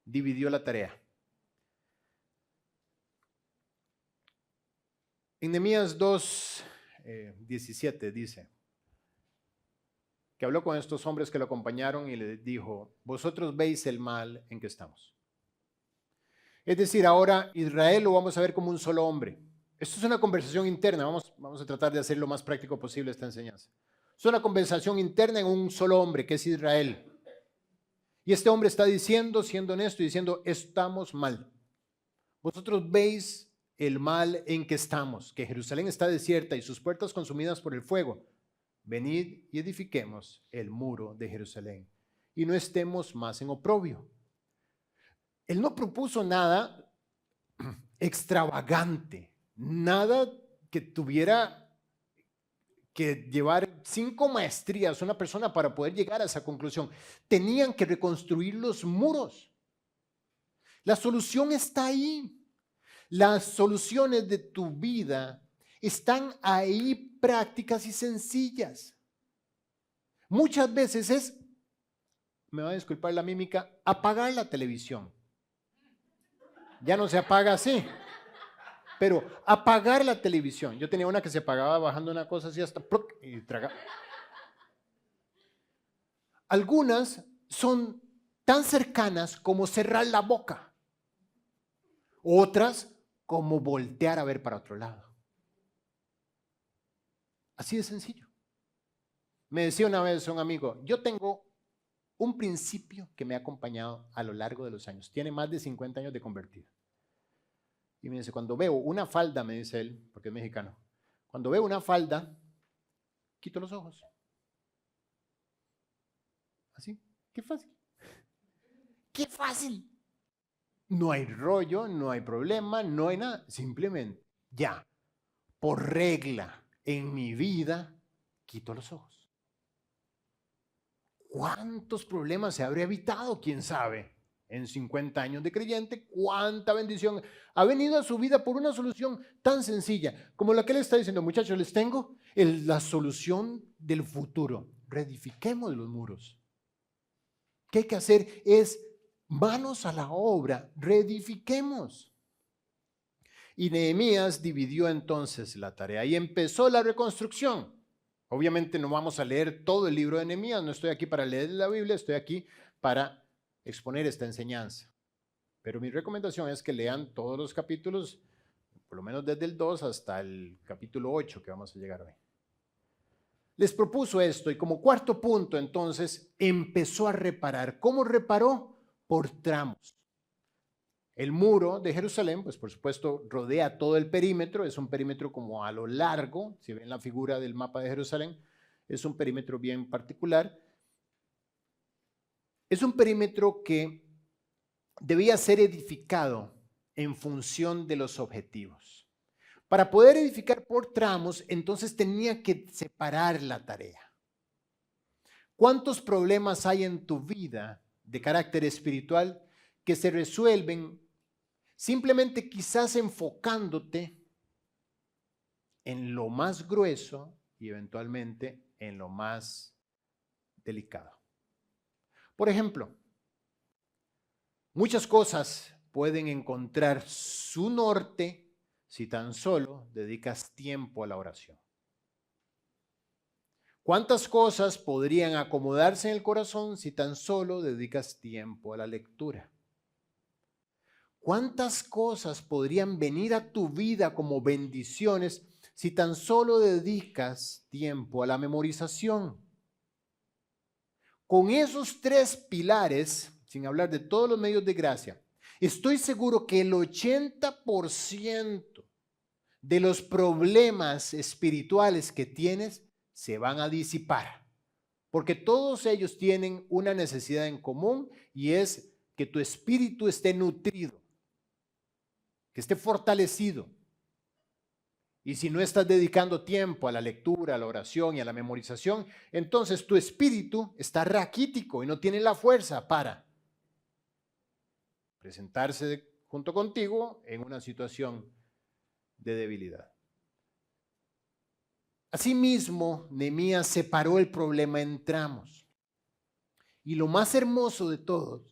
dividió la tarea. En Nehemías 2:17 dice que habló con estos hombres que lo acompañaron y les dijo, vosotros veis el mal en que estamos. Es decir, ahora Israel lo vamos a ver como un solo hombre. Esto es una conversación interna, vamos a tratar de hacer lo más práctico posible esta enseñanza. Es una conversación interna en un solo hombre, que es Israel. Y este hombre está diciendo, siendo honesto, y diciendo, estamos mal. Vosotros veis el mal en que estamos, que Jerusalén está desierta y sus puertas consumidas por el fuego. Venid y edifiquemos el muro de Jerusalén y no estemos más en oprobio. Él no propuso nada extravagante, nada que tuviera que llevar 5 maestrías una persona para poder llegar a esa conclusión. Tenían que reconstruir los muros. La solución está ahí. Las soluciones de tu vida están ahí prácticas y sencillas. Muchas veces es, me va a disculpar la mímica, apagar la televisión. Ya no se apaga así, pero apagar la televisión. Yo tenía una que se apagaba bajando una cosa así hasta y tragaba. Algunas son tan cercanas como cerrar la boca. Otras como voltear a ver para otro lado. Así de sencillo. Me decía una vez un amigo, yo tengo un principio que me ha acompañado a lo largo de los años. Tiene más de 50 años de convertido. Y me dice, cuando veo una falda, me dice él, porque es mexicano, cuando veo una falda, quito los ojos. Así, qué fácil. ¡Qué fácil! No hay rollo, no hay problema, no hay nada. Simplemente, ya, por regla en mi vida, quito los ojos. ¿Cuántos problemas se habría evitado? ¿Quién sabe? En 50 años de creyente, cuánta bendición ha venido a su vida por una solución tan sencilla como la que le está diciendo, muchachos, les tengo la solución del futuro. Reedifiquemos los muros. ¿Qué hay que hacer? Es manos a la obra, reedifiquemos. Y Nehemías dividió entonces la tarea y empezó la reconstrucción. Obviamente no vamos a leer todo el libro de Nehemías, no estoy aquí para leer la Biblia, estoy aquí para exponer esta enseñanza. Pero mi recomendación es que lean todos los capítulos, por lo menos desde el 2 hasta el capítulo 8 que vamos a llegar hoy. Les propuso esto y como cuarto punto entonces empezó a reparar. ¿Cómo reparó? Por tramos. El muro de Jerusalén, pues por supuesto rodea todo el perímetro, es un perímetro como a lo largo, si ven la figura del mapa de Jerusalén, es un perímetro bien particular. Es un perímetro que debía ser edificado en función de los objetivos. Para poder edificar por tramos, entonces tenía que separar la tarea. ¿Cuántos problemas hay en tu vida de carácter espiritual que se resuelven simplemente quizás enfocándote en lo más grueso y eventualmente en lo más delicado? Por ejemplo, muchas cosas pueden encontrar su norte si tan solo dedicas tiempo a la oración. ¿Cuántas cosas podrían acomodarse en el corazón si tan solo dedicas tiempo a la lectura? ¿Cuántas cosas podrían venir a tu vida como bendiciones si tan solo dedicas tiempo a la memorización? Con esos tres pilares, sin hablar de todos los medios de gracia, estoy seguro que el 80% de los problemas espirituales que tienes se van a disipar, porque todos ellos tienen una necesidad en común y es que tu espíritu esté nutrido, que esté fortalecido. Y si no estás dedicando tiempo a la lectura, a la oración y a la memorización, entonces tu espíritu está raquítico y no tiene la fuerza para presentarse junto contigo en una situación de debilidad. Asimismo, Nehemías separó el problema en tramos. Y lo más hermoso de todo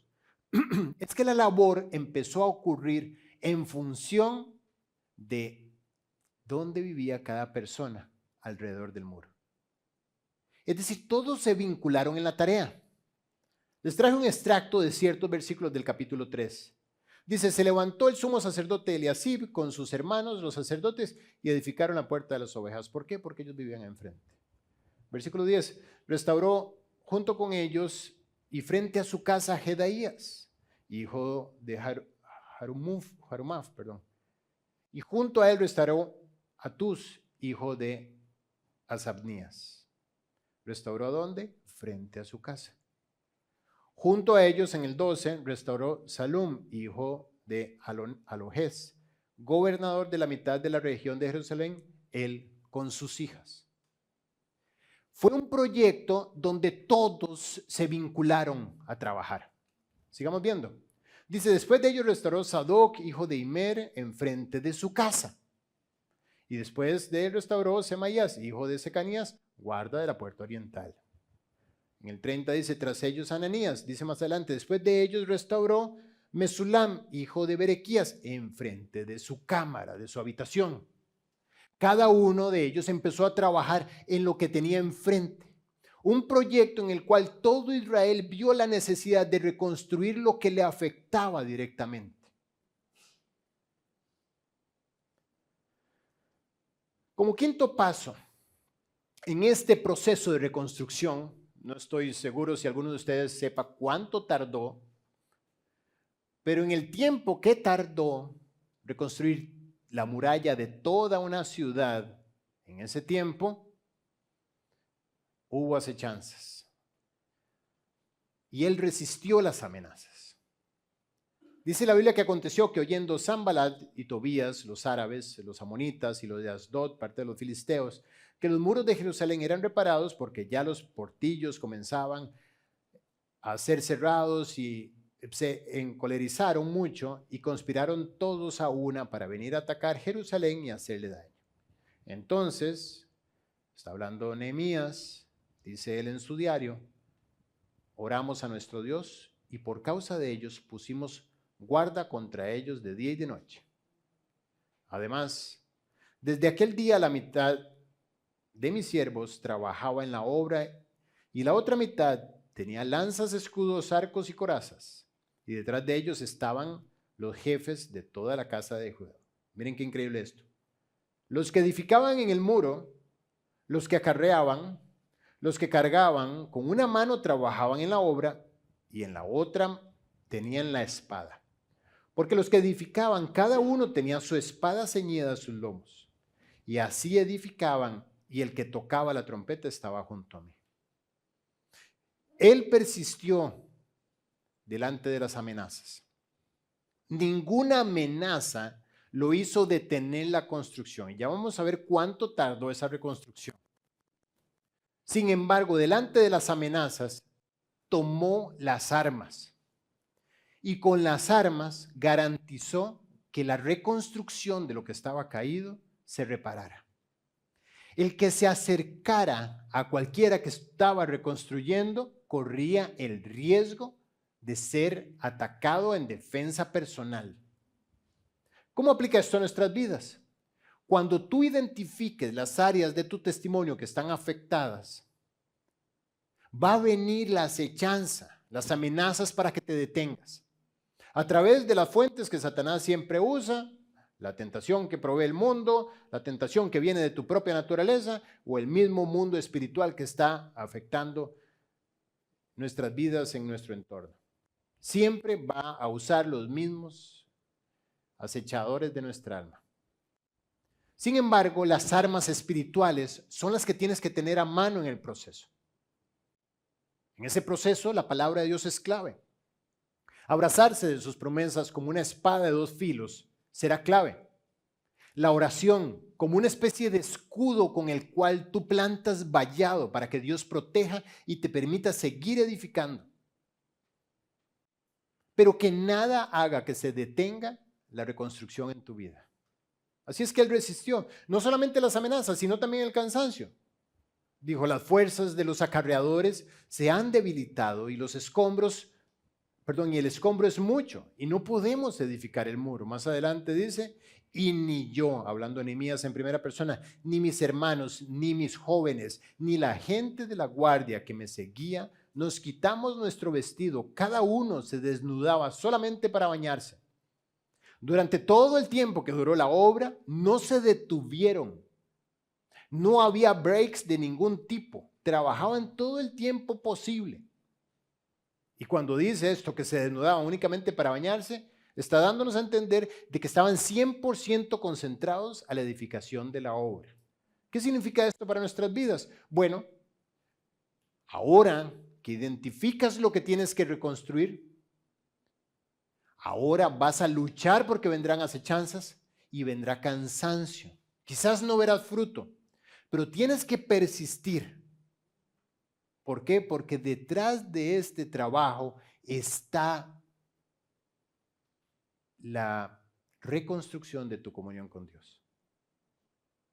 es que la labor empezó a ocurrir en función de dónde vivía cada persona alrededor del muro. Es decir, todos se vincularon en la tarea. Les traje un extracto de ciertos versículos del capítulo 3. Dice, se levantó el sumo sacerdote Eliasib con sus hermanos, los sacerdotes, y edificaron la puerta de las ovejas. ¿Por qué? Porque ellos vivían enfrente. Versículo 10, restauró junto con ellos y frente a su casa a Jedaías, hijo de Harumaf, y junto a él restauró a Tus, hijo de Asabnías. ¿Restauró a dónde? Frente a su casa. Junto a ellos, en el 12, restauró Salum, hijo de Alojes, gobernador de la mitad de la región de Jerusalén, él con sus hijas. Fue un proyecto donde todos se vincularon a trabajar. Sigamos viendo. Dice, después de ellos restauró Sadoc, hijo de Imer, enfrente de su casa. Y después de él restauró Semaías, hijo de Secanías, guarda de la puerta oriental. En el 30 dice, tras ellos Ananías, dice más adelante, después de ellos restauró Mesulam, hijo de Berequías, enfrente de su cámara, de su habitación. Cada uno de ellos empezó a trabajar en lo que tenía enfrente. Un proyecto en el cual todo Israel vio la necesidad de reconstruir lo que le afectaba directamente. Como quinto paso, en este proceso de reconstrucción, no estoy seguro si alguno de ustedes sepa cuánto tardó, pero en el tiempo que tardó reconstruir la muralla de toda una ciudad, en ese tiempo hubo acechanzas. Y él resistió las amenazas. Dice la Biblia que aconteció que oyendo Sanballat y Tobías, los árabes, los amonitas y los de Asdod, parte de los filisteos, que los muros de Jerusalén eran reparados porque ya los portillos comenzaban a ser cerrados y se encolerizaron mucho y conspiraron todos a una para venir a atacar Jerusalén y hacerle daño. Entonces, está hablando Nehemías, dice él en su diario, oramos a nuestro Dios y por causa de ellos pusimos guarda contra ellos de día y de noche. Además, desde aquel día la mitad de mis siervos trabajaba en la obra y la otra mitad tenía lanzas, escudos, arcos y corazas. Y detrás de ellos estaban los jefes de toda la casa de Judá. Miren qué increíble esto. Los que edificaban en el muro, los que acarreaban, los que cargaban, con una mano trabajaban en la obra y en la otra tenían la espada. Porque los que edificaban, cada uno tenía su espada ceñida a sus lomos. Y así edificaban, y el que tocaba la trompeta estaba junto a mí. Él persistió delante de las amenazas. Ninguna amenaza lo hizo detener la construcción. Y ya vamos a ver cuánto tardó esa reconstrucción. Sin embargo, delante de las amenazas, tomó las armas. Y con las armas garantizó que la reconstrucción de lo que estaba caído se reparara. El que se acercara a cualquiera que estaba reconstruyendo corría el riesgo de ser atacado en defensa personal. ¿Cómo aplica esto a nuestras vidas? Cuando tú identifiques las áreas de tu testimonio que están afectadas, va a venir la acechanza, las amenazas para que te detengas. A través de las fuentes que Satanás siempre usa, la tentación que provee el mundo, la tentación que viene de tu propia naturaleza o el mismo mundo espiritual que está afectando nuestras vidas en nuestro entorno. Siempre va a usar los mismos acechadores de nuestra alma. Sin embargo, las armas espirituales son las que tienes que tener a mano en el proceso. En ese proceso, la palabra de Dios es clave. Abrazarse de sus promesas como una espada de dos filos será clave. La oración como una especie de escudo con el cual tú plantas vallado para que Dios proteja y te permita seguir edificando. Pero que nada haga que se detenga la reconstrucción en tu vida. Así es que él resistió, no solamente las amenazas, sino también el cansancio. Dijo, las fuerzas de los acarreadores se han debilitado y los escombros, y el escombro es mucho y no podemos edificar el muro. Más adelante dice, y ni yo, hablando de Nehemías en primera persona, ni mis hermanos, ni mis jóvenes, ni la gente de la guardia que me seguía, nos quitamos nuestro vestido, cada uno se desnudaba solamente para bañarse. Durante todo el tiempo que duró la obra, no se detuvieron. No había breaks de ningún tipo. Trabajaban todo el tiempo posible. Y cuando dice esto, que se desnudaban únicamente para bañarse, está dándonos a entender de que estaban 100% concentrados a la edificación de la obra. ¿Qué significa esto para nuestras vidas? Bueno, ahora que identificas lo que tienes que reconstruir, ahora vas a luchar porque vendrán acechanzas y vendrá cansancio. Quizás no verás fruto, pero tienes que persistir. ¿Por qué? Porque detrás de este trabajo está la reconstrucción de tu comunión con Dios.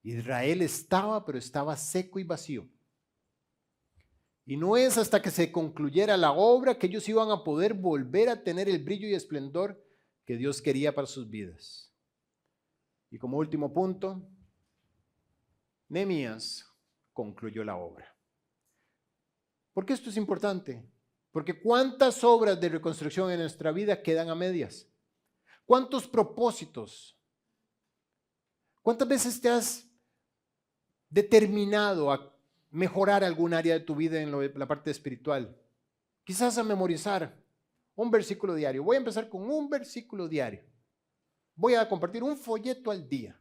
Israel estaba, pero estaba seco y vacío. Y no es hasta que se concluyera la obra que ellos iban a poder volver a tener el brillo y esplendor que Dios quería para sus vidas. Y como último punto, Nehemías concluyó la obra. ¿Por qué esto es importante? Porque ¿cuántas obras de reconstrucción en nuestra vida quedan a medias? ¿Cuántos propósitos? ¿Cuántas veces te has determinado a mejorar algún área de tu vida en la parte espiritual? Quizás a memorizar un versículo diario. Voy a empezar con un versículo diario. Voy a compartir un folleto al día.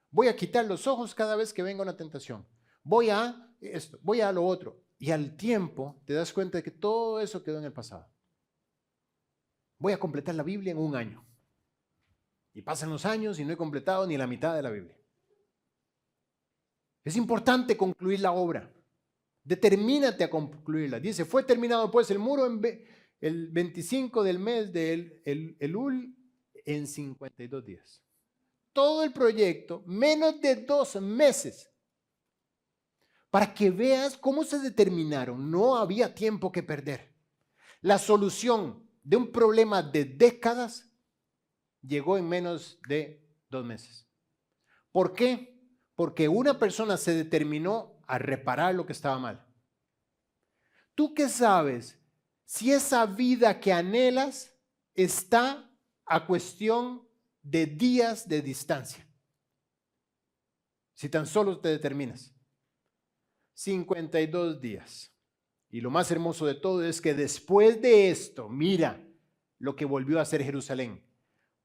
Voy a quitar los ojos cada vez que venga una tentación. Voy a esto, voy a lo otro. Y al tiempo te das cuenta de que todo eso quedó en el pasado. Voy a completar la Biblia en un año. Y pasan los años y no he completado ni la mitad de la Biblia. Es importante concluir la obra. Determínate a concluirla. Dice, fue terminado pues el muro el 25 del mes de Elul en 52 días. Todo el proyecto, menos de 2 meses. Para que veas cómo se determinaron, no había tiempo que perder. La solución de un problema de décadas llegó en menos de 2 meses. ¿Por qué? Porque una persona se determinó a reparar lo que estaba mal. ¿Tú qué sabes si esa vida que anhelas está a cuestión de días de distancia? Si tan solo te determinas. 52 días. Y lo más hermoso de todo es que después de esto, mira lo que volvió a hacer Jerusalén.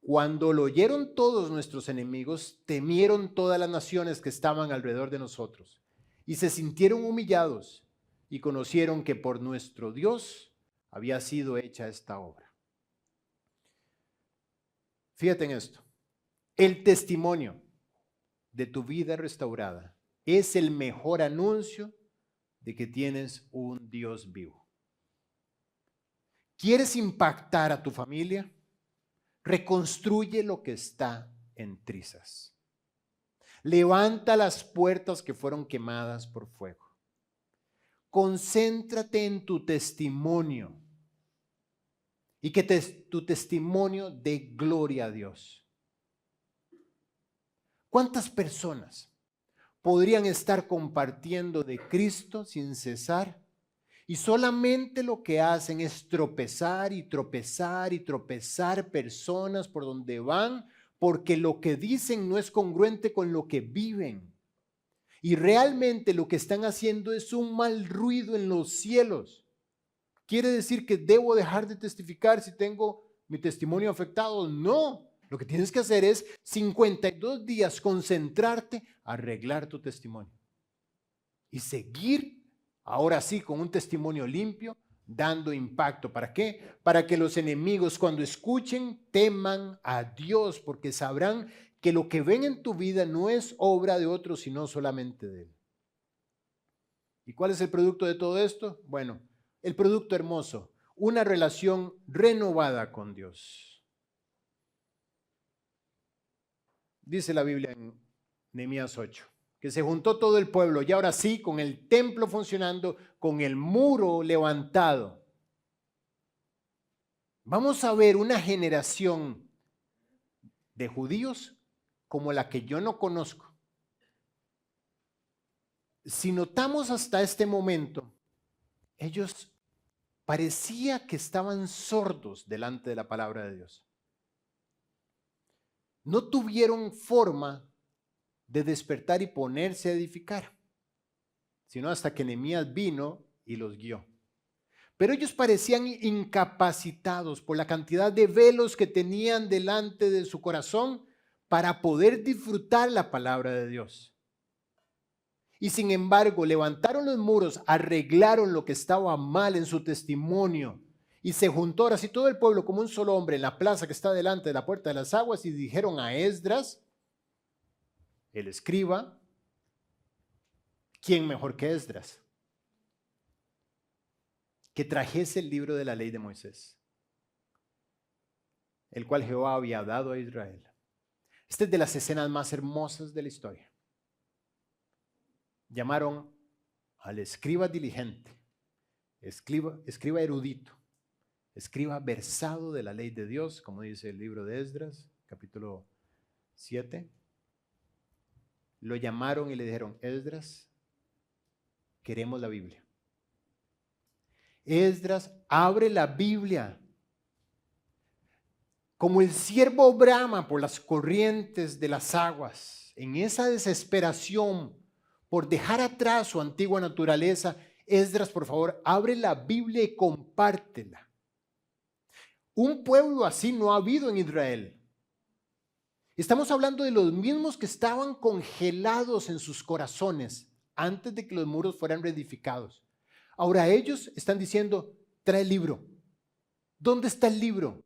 Cuando lo oyeron todos nuestros enemigos, temieron todas las naciones que estaban alrededor de nosotros y se sintieron humillados y conocieron que por nuestro Dios había sido hecha esta obra. Fíjate en esto. El testimonio de tu vida restaurada es el mejor anuncio de que tienes un Dios vivo. ¿Quieres impactar a tu familia? Reconstruye lo que está en trizas. Levanta las puertas que fueron quemadas por fuego. Concéntrate en tu testimonio y que tu testimonio dé gloria a Dios. ¿Cuántas personas podrían estar compartiendo de Cristo sin cesar? Y solamente lo que hacen es tropezar y tropezar y tropezar personas por donde van, porque lo que dicen no es congruente con lo que viven. Y realmente lo que están haciendo es un mal ruido en los cielos. ¿Quiere decir que debo dejar de testificar si tengo mi testimonio afectado? No. Lo que tienes que hacer es 52 días concentrarte a arreglar tu testimonio. Y seguir, ahora sí, con un testimonio limpio, dando impacto. ¿Para qué? Para que los enemigos cuando escuchen teman a Dios, porque sabrán que lo que ven en tu vida no es obra de otros, sino solamente de Él. ¿Y cuál es el producto de todo esto? Bueno, el producto hermoso, una relación renovada con Dios. Dice la Biblia en Nehemías 8, que se juntó todo el pueblo y ahora sí, con el templo funcionando, con el muro levantado. Vamos a ver una generación de judíos como la que yo no conozco. Si notamos hasta este momento, ellos parecía que estaban sordos delante de la palabra de Dios. No tuvieron forma de despertar y ponerse a edificar, sino hasta que Nehemías vino y los guió. Pero ellos parecían incapacitados por la cantidad de velos que tenían delante de su corazón para poder disfrutar la palabra de Dios. Y sin embargo, levantaron los muros, arreglaron lo que estaba mal en su testimonio y se juntó ahora sí todo el pueblo como un solo hombre en la plaza que está delante de la puerta de las aguas y dijeron a Esdras, el escriba, ¿quién mejor que Esdras? Que trajese el libro de la ley de Moisés, el cual Jehová había dado a Israel. Esta es de las escenas más hermosas de la historia. llamaron al escriba diligente, escriba erudito, escriba versado de la ley de Dios, como dice el libro de Esdras, capítulo 7. Lo llamaron y le dijeron: Esdras, queremos la Biblia. Esdras, abre la Biblia. Como el ciervo brama por las corrientes de las aguas, en esa desesperación por dejar atrás su antigua naturaleza, Esdras, por favor, abre la Biblia y compártela. Un pueblo así no ha habido en Israel. Estamos hablando de los mismos que estaban congelados en sus corazones antes de que los muros fueran reedificados. Ahora ellos están diciendo: trae el libro. ¿Dónde está el libro?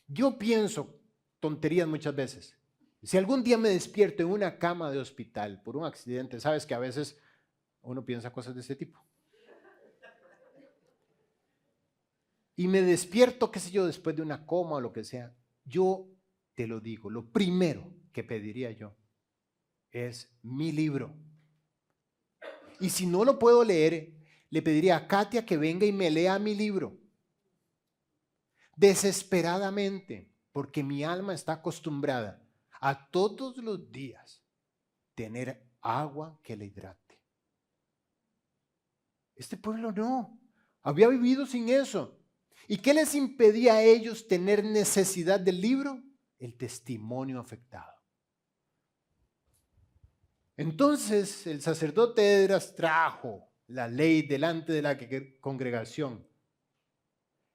Yo pienso tonterías muchas veces. Si algún día me despierto en una cama de hospital por un accidente, sabes que a veces uno piensa cosas de ese tipo. Y me despierto, qué sé yo, después de una coma o lo que sea. Yo te lo digo, lo primero que pediría yo es mi libro. Y si no lo puedo leer, le pediría a Katia que venga y me lea mi libro. Desesperadamente, porque mi alma está acostumbrada a todos los días tener agua que le hidrate. Este pueblo no, había vivido sin eso. ¿Y qué les impedía a ellos tener necesidad del libro? El testimonio afectado. Entonces el sacerdote Esdras trajo la ley delante de la congregación.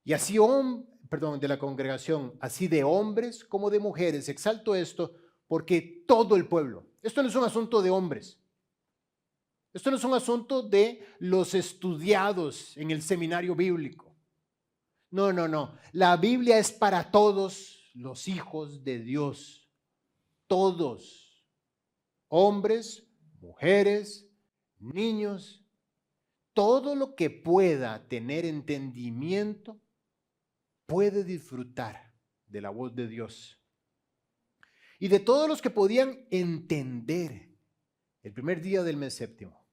Y así, de la congregación, así de hombres como de mujeres. Exalto esto porque todo el pueblo, esto no es un asunto de hombres, esto no es un asunto de los estudiados en el seminario bíblico. No. La Biblia es para todos los hijos de Dios. Todos. Hombres, mujeres, niños. Todo lo que pueda tener entendimiento puede disfrutar de la voz de Dios. Y de todos los que podían entender el primer día del mes séptimo.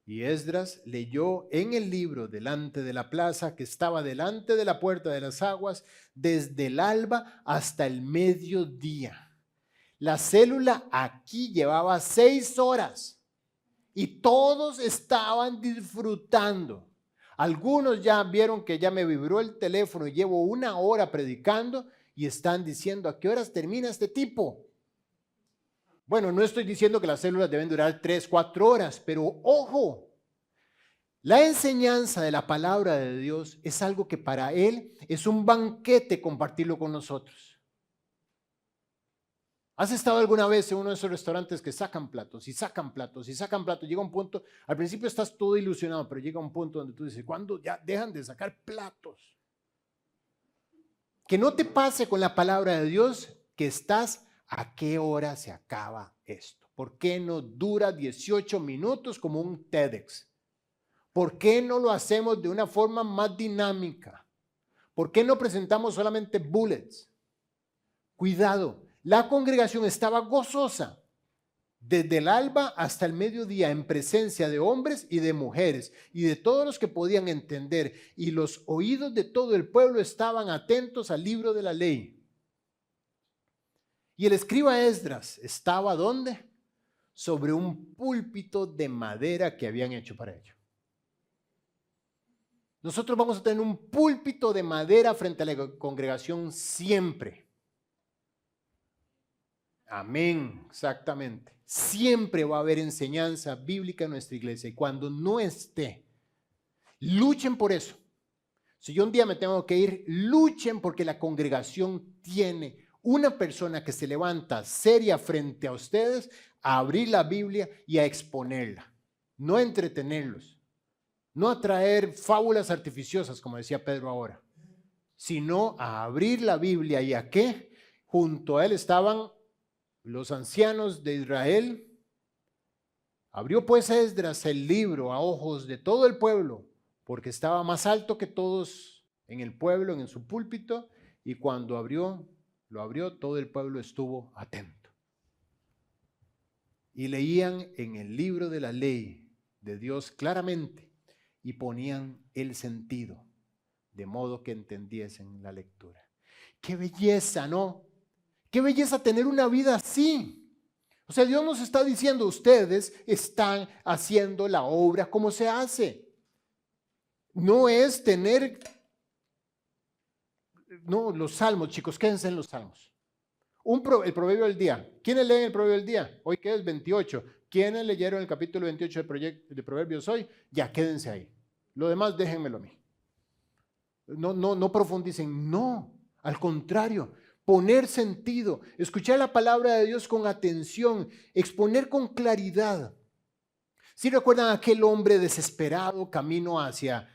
Y Esdras leyó en el libro delante de la plaza que estaba delante de la puerta de las aguas desde el alba hasta el mediodía. La célula aquí llevaba 6 horas y todos estaban disfrutando. Algunos ya vieron que ya me vibró el teléfono y llevo 1 hora predicando y están diciendo: ¿a qué horas termina este tipo? Bueno, no estoy diciendo que las células deben durar 3, 4 horas, pero ojo, la enseñanza de la palabra de Dios es algo que para Él es un banquete compartirlo con nosotros. ¿Has estado alguna vez en uno de esos restaurantes que sacan platos y sacan platos y sacan platos? Llega un punto, al principio estás todo ilusionado, pero llega un punto donde tú dices: ¿cuándo ya dejan de sacar platos? Que no te pase con la palabra de Dios que estás: ¿a qué hora se acaba esto? ¿Por qué no dura 18 minutos como un TEDx? ¿Por qué no lo hacemos de una forma más dinámica? ¿Por qué no presentamos solamente bullets? Cuidado, la congregación estaba gozosa desde el alba hasta el mediodía en presencia de hombres y de mujeres y de todos los que podían entender, y los oídos de todo el pueblo estaban atentos al libro de la ley. Y el escriba Esdras estaba ¿dónde? Sobre un púlpito de madera que habían hecho para ello. Nosotros vamos a tener un púlpito de madera frente a la congregación siempre. Amén, exactamente. Siempre va a haber enseñanza bíblica en nuestra iglesia, y cuando no esté, luchen por eso. Si yo un día me tengo que ir, luchen porque la congregación tiene una persona que se levanta seria frente a ustedes a abrir la Biblia y a exponerla, no a entretenerlos, no a traer fábulas artificiosas, como decía Pedro ahora, sino a abrir la Biblia. ¿Y a qué? Junto a él estaban los ancianos de Israel. Abrió pues Esdras el libro a ojos de todo el pueblo, porque estaba más alto que todos en el pueblo, en su púlpito, y cuando lo abrió, todo el pueblo estuvo atento. y leían en el libro de la ley de Dios claramente y ponían el sentido, de modo que entendiesen la lectura. ¡Qué belleza!, ¿no? ¡Qué belleza tener una vida así! O sea, Dios nos está diciendo, ustedes están haciendo la obra como se hace. No es tener, no, los salmos, chicos, quédense en los salmos. El proverbio del día. ¿Quiénes leen el proverbio del día? Hoy que es 28. ¿Quiénes leyeron el capítulo 28 de Proverbios hoy? Ya, quédense ahí. Lo demás déjenmelo a mí. No profundicen. No, al contrario. Poner sentido, escuchar la palabra de Dios con atención, exponer con claridad. ¿Sí recuerdan a aquel hombre desesperado camino hacia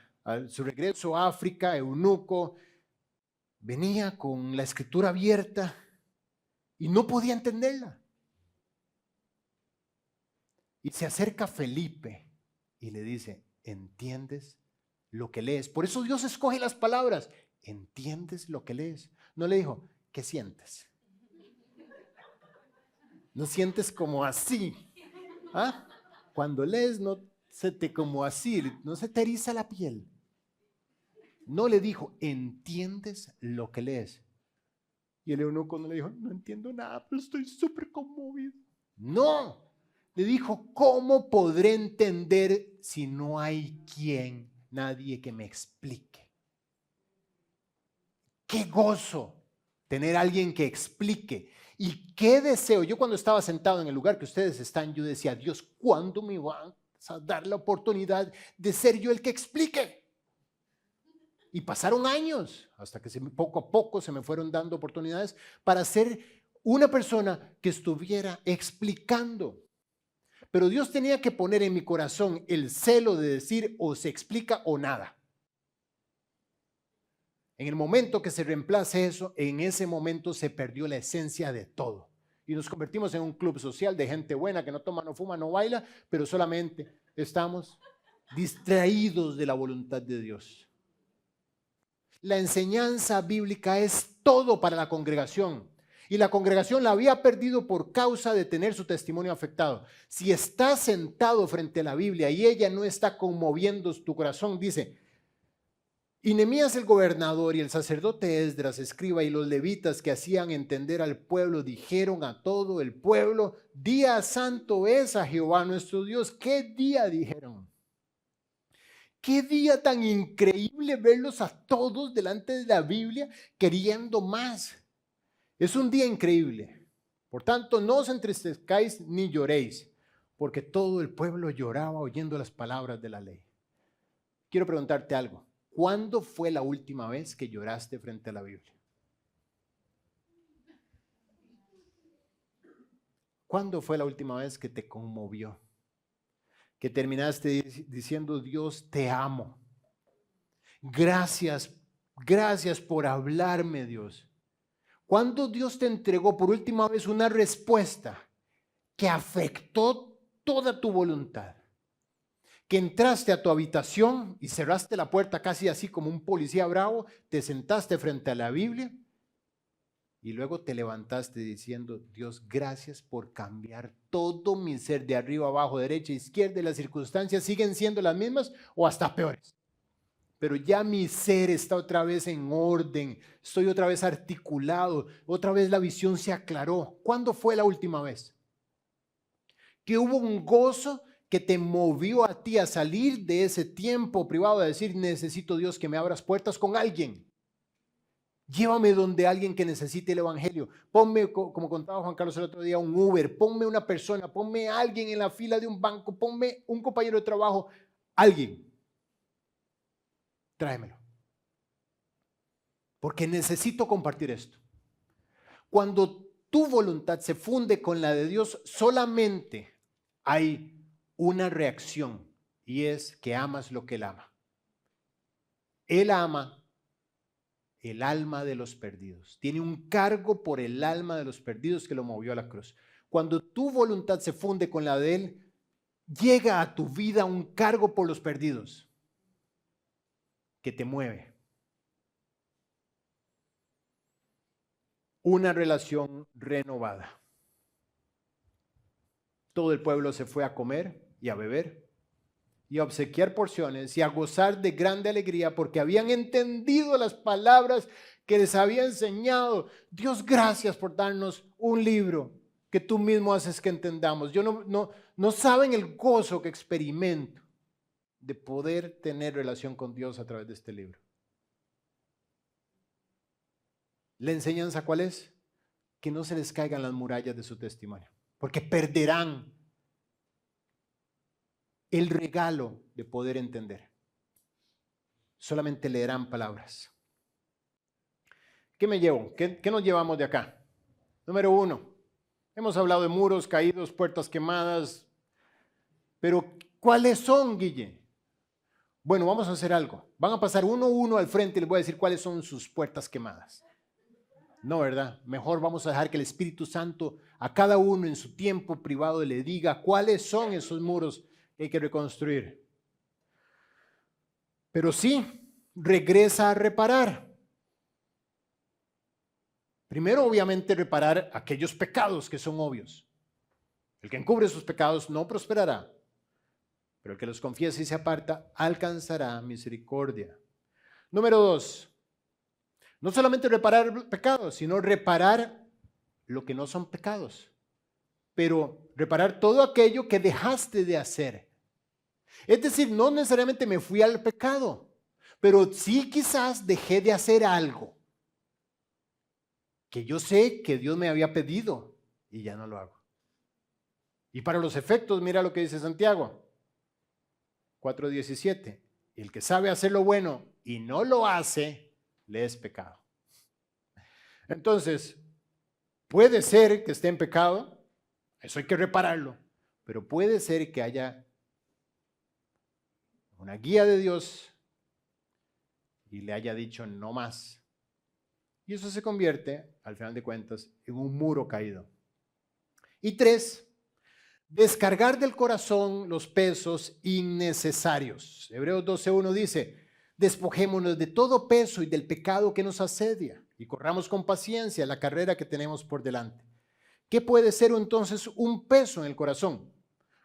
su regreso a África, eunuco? Venía con la escritura abierta y no podía entenderla. Y se acerca Felipe y le dice, ¿entiendes lo que lees? Por eso Dios escoge las palabras. ¿Entiendes lo que lees? No le dijo, ¿qué sientes? No sientes como así. ¿Ah? Cuando lees no se te como así, no se te eriza la piel. No le dijo, ¿entiendes lo que lees? Y el eunuco no le dijo, no entiendo nada, pero estoy súper conmovido. No, le dijo, ¿cómo podré entender si no hay nadie que me explique? Qué gozo tener alguien que explique. Y qué deseo. Yo cuando estaba sentado en el lugar que ustedes están, yo decía, Dios, ¿cuándo me vas a dar la oportunidad de ser yo el que explique? Y pasaron años hasta que poco a poco se me fueron dando oportunidades para ser una persona que estuviera explicando. Pero Dios tenía que poner en mi corazón el celo de decir o se explica o nada. En el momento que se reemplace eso, en ese momento se perdió la esencia de todo. Y nos convertimos en un club social de gente buena que no toma, no fuma, no baila, pero solamente estamos distraídos de la voluntad de Dios. La enseñanza bíblica es todo para la congregación. Y la congregación la había perdido por causa de tener su testimonio afectado. Si estás sentado frente a la Biblia y ella no está conmoviendo tu corazón, dice, y Nehemías el gobernador y el sacerdote Esdras, escriba, y los levitas que hacían entender al pueblo, dijeron a todo el pueblo, día santo es a Jehová nuestro Dios. ¿Qué día dijeron? Qué día tan increíble verlos a todos delante de la Biblia queriendo más. Es un día increíble. Por tanto, no os entristezcáis ni lloréis, porque todo el pueblo lloraba oyendo las palabras de la ley. Quiero preguntarte algo. ¿Cuándo fue la última vez que lloraste frente a la Biblia? ¿Cuándo fue la última vez que te conmovió? Que terminaste diciendo, Dios, te amo. Gracias, gracias por hablarme, Dios. ¿Cuándo Dios te entregó por última vez una respuesta que afectó toda tu voluntad? Que entraste a tu habitación y cerraste la puerta casi así como un policía bravo, te sentaste frente a la Biblia y luego te levantaste diciendo, Dios, gracias por cambiar todo mi ser de arriba, abajo, derecha, izquierda, y las circunstancias siguen siendo las mismas o hasta peores. Pero ya mi ser está otra vez en orden, estoy otra vez articulado, otra vez la visión se aclaró. ¿Cuándo fue la última vez? Que hubo un gozo que te movió a ti a salir de ese tiempo privado, a decir, necesito, Dios, que me abras puertas con alguien. Llévame donde alguien que necesite el evangelio. Ponme, como contaba Juan Carlos el otro día, un Uber. Ponme una persona, ponme a alguien en la fila de un banco, ponme un compañero de trabajo, alguien. Tráemelo. Porque necesito compartir esto. Cuando tu voluntad se funde con la de Dios, solamente hay una reacción y es que amas lo que Él ama. Él ama el alma de los perdidos. Tiene un cargo por el alma de los perdidos que lo movió a la cruz. Cuando tu voluntad se funde con la de Él, llega a tu vida un cargo por los perdidos que te mueve. Una relación renovada. todo el pueblo se fue a comer y a beber y a obsequiar porciones y a gozar de grande alegría porque habían entendido las palabras que les había enseñado. Dios, gracias por darnos un libro que tú mismo haces que entendamos. Yo no saben el gozo que experimento de poder tener relación con Dios a través de este libro. ¿La enseñanza cuál es? Que no se les caigan las murallas de su testimonio, porque perderán el regalo de poder entender. Solamente leerán palabras. ¿Qué me llevo? ¿Qué nos llevamos de acá? Número 1, hemos hablado de muros caídos, puertas quemadas, pero ¿cuáles son, Guille? Bueno, vamos a hacer algo. Van a pasar uno a uno al frente y les voy a decir cuáles son sus puertas quemadas. No, ¿verdad? Mejor vamos a dejar que el Espíritu Santo a cada uno en su tiempo privado le diga cuáles son esos muros que hay que reconstruir. Pero sí, regresa a reparar. Primero, obviamente, reparar aquellos pecados que son obvios. El que encubre sus pecados no prosperará, pero el que los confiesa y se aparta alcanzará misericordia. Número 2, no solamente reparar pecados, sino reparar lo que no son pecados, pero reparar todo aquello que dejaste de hacer. Es decir, no necesariamente me fui al pecado, pero sí quizás dejé de hacer algo que yo sé que Dios me había pedido y ya no lo hago. Y para los efectos, mira lo que dice Santiago 4:17. El que sabe hacer lo bueno y no lo hace, le es pecado. Entonces, puede ser que esté en pecado, eso hay que repararlo, pero puede ser que haya una guía de Dios y le haya dicho no más. Y eso se convierte, al final de cuentas, en un muro caído. Y 3, descargar del corazón los pesos innecesarios. Hebreos 12:1 dice, despojémonos de todo peso y del pecado que nos asedia y corramos con paciencia la carrera que tenemos por delante. ¿Qué puede ser entonces un peso en el corazón?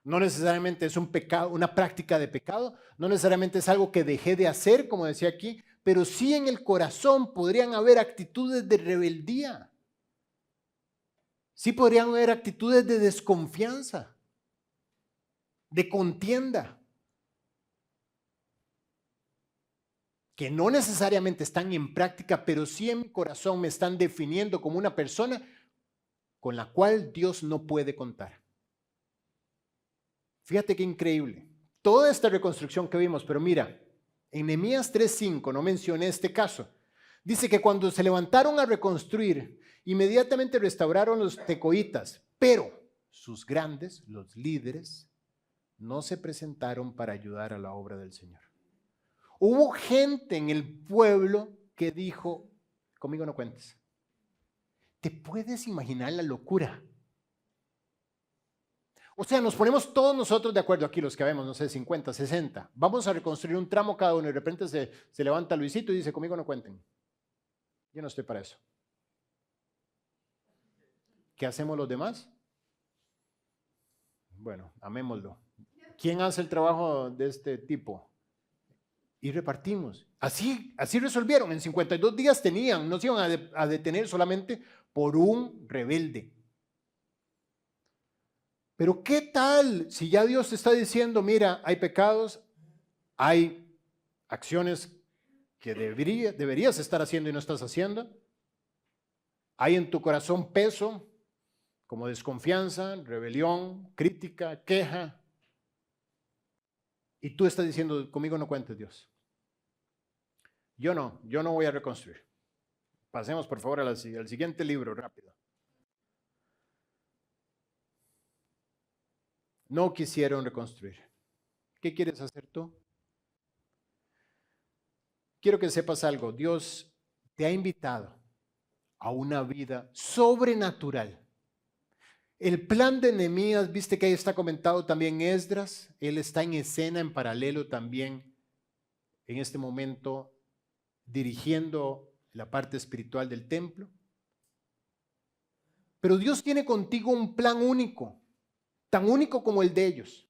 No necesariamente es un pecado, una práctica de pecado, no necesariamente es algo que dejé de hacer, como decía aquí, pero sí en el corazón podrían haber actitudes de rebeldía. Sí podrían haber actitudes de desconfianza, de contienda, que no necesariamente están en práctica, pero sí en mi corazón me están definiendo como una persona con la cual Dios no puede contar. Fíjate qué increíble. Toda esta reconstrucción que vimos, pero mira, en Nehemías 3:5, no mencioné este caso, dice que cuando se levantaron a reconstruir, inmediatamente restauraron los tecoitas, pero sus grandes, los líderes, no se presentaron para ayudar a la obra del Señor. Hubo gente en el pueblo que dijo, conmigo no cuentes. ¿Te puedes imaginar la locura? O sea, nos ponemos todos nosotros de acuerdo aquí, los que vemos, no sé, 50, 60. Vamos a reconstruir un tramo cada uno y de repente se levanta Luisito y dice, conmigo no cuenten. Yo no estoy para eso. ¿Qué hacemos los demás? Bueno, amémoslo. ¿Quién hace el trabajo de este tipo? Y repartimos. Así resolvieron. En 52 días tenían, no se iban a detener solamente por un rebelde. Pero ¿qué tal si ya Dios te está diciendo, mira, hay pecados, hay acciones que deberías estar haciendo y no estás haciendo? Hay en tu corazón peso, como desconfianza, rebelión, crítica, queja. Y tú estás diciendo, conmigo no cuentes, Dios. Yo no voy a reconstruir. Pasemos por favor al siguiente libro, rápido. No quisieron reconstruir. ¿Qué quieres hacer tú? Quiero que sepas algo. Dios te ha invitado a una vida sobrenatural. El plan de Nehemías, viste que ahí está comentado también Esdras. Él está en escena en paralelo también en este momento dirigiendo la parte espiritual del templo. Pero Dios tiene contigo un plan único. tan único como el de ellos.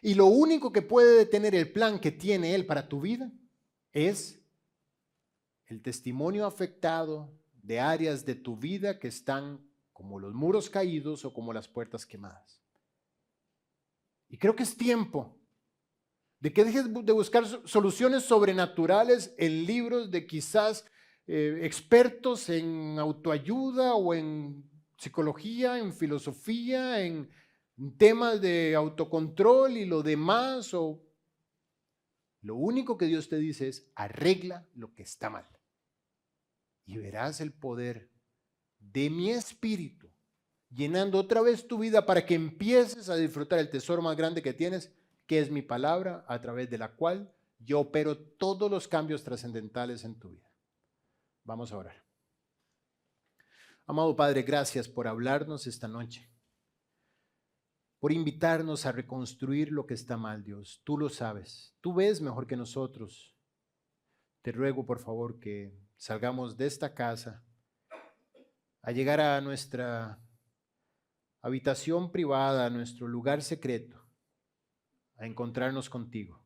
Y lo único que puede detener el plan que tiene Él para tu vida es el testimonio afectado de áreas de tu vida que están como los muros caídos o como las puertas quemadas. Y creo que es tiempo de que dejes de buscar soluciones sobrenaturales en libros de quizás expertos en autoayuda o en psicología, en filosofía, en temas de autocontrol y lo demás. Lo único que Dios te dice es: arregla lo que está mal. Y verás el poder de mi espíritu llenando otra vez tu vida para que empieces a disfrutar el tesoro más grande que tienes, que es mi palabra, a través de la cual yo opero todos los cambios trascendentales en tu vida. Vamos a orar. Amado Padre, gracias por hablarnos esta noche, por invitarnos a reconstruir lo que está mal, Dios. Tú lo sabes, tú ves mejor que nosotros. Te ruego, por favor, que salgamos de esta casa a llegar a nuestra habitación privada, a nuestro lugar secreto, a encontrarnos contigo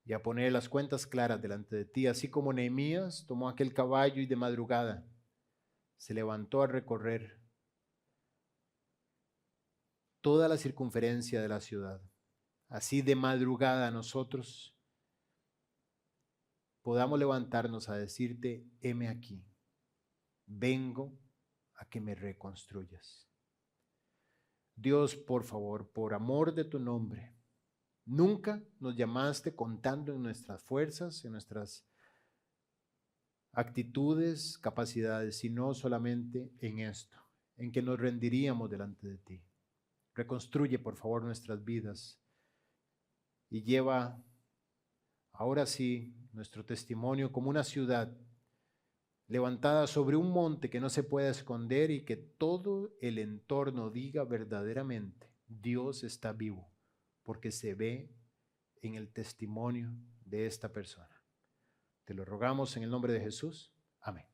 y a poner las cuentas claras delante de ti, así como Nehemías tomó aquel caballo y de madrugada se levantó a recorrer toda la circunferencia de la ciudad. Así de madrugada nosotros podamos levantarnos a decirte: heme aquí, vengo a que me reconstruyas. Dios, por favor, por amor de tu nombre, nunca nos llamaste contando en nuestras fuerzas, en nuestras actitudes, capacidades, sino solamente en esto, en que nos rendiríamos delante de ti. Reconstruye, por favor, nuestras vidas y lleva ahora sí nuestro testimonio como una ciudad levantada sobre un monte que no se pueda esconder y que todo el entorno diga verdaderamente: Dios está vivo, porque se ve en el testimonio de esta persona. Te lo rogamos en el nombre de Jesús. Amén.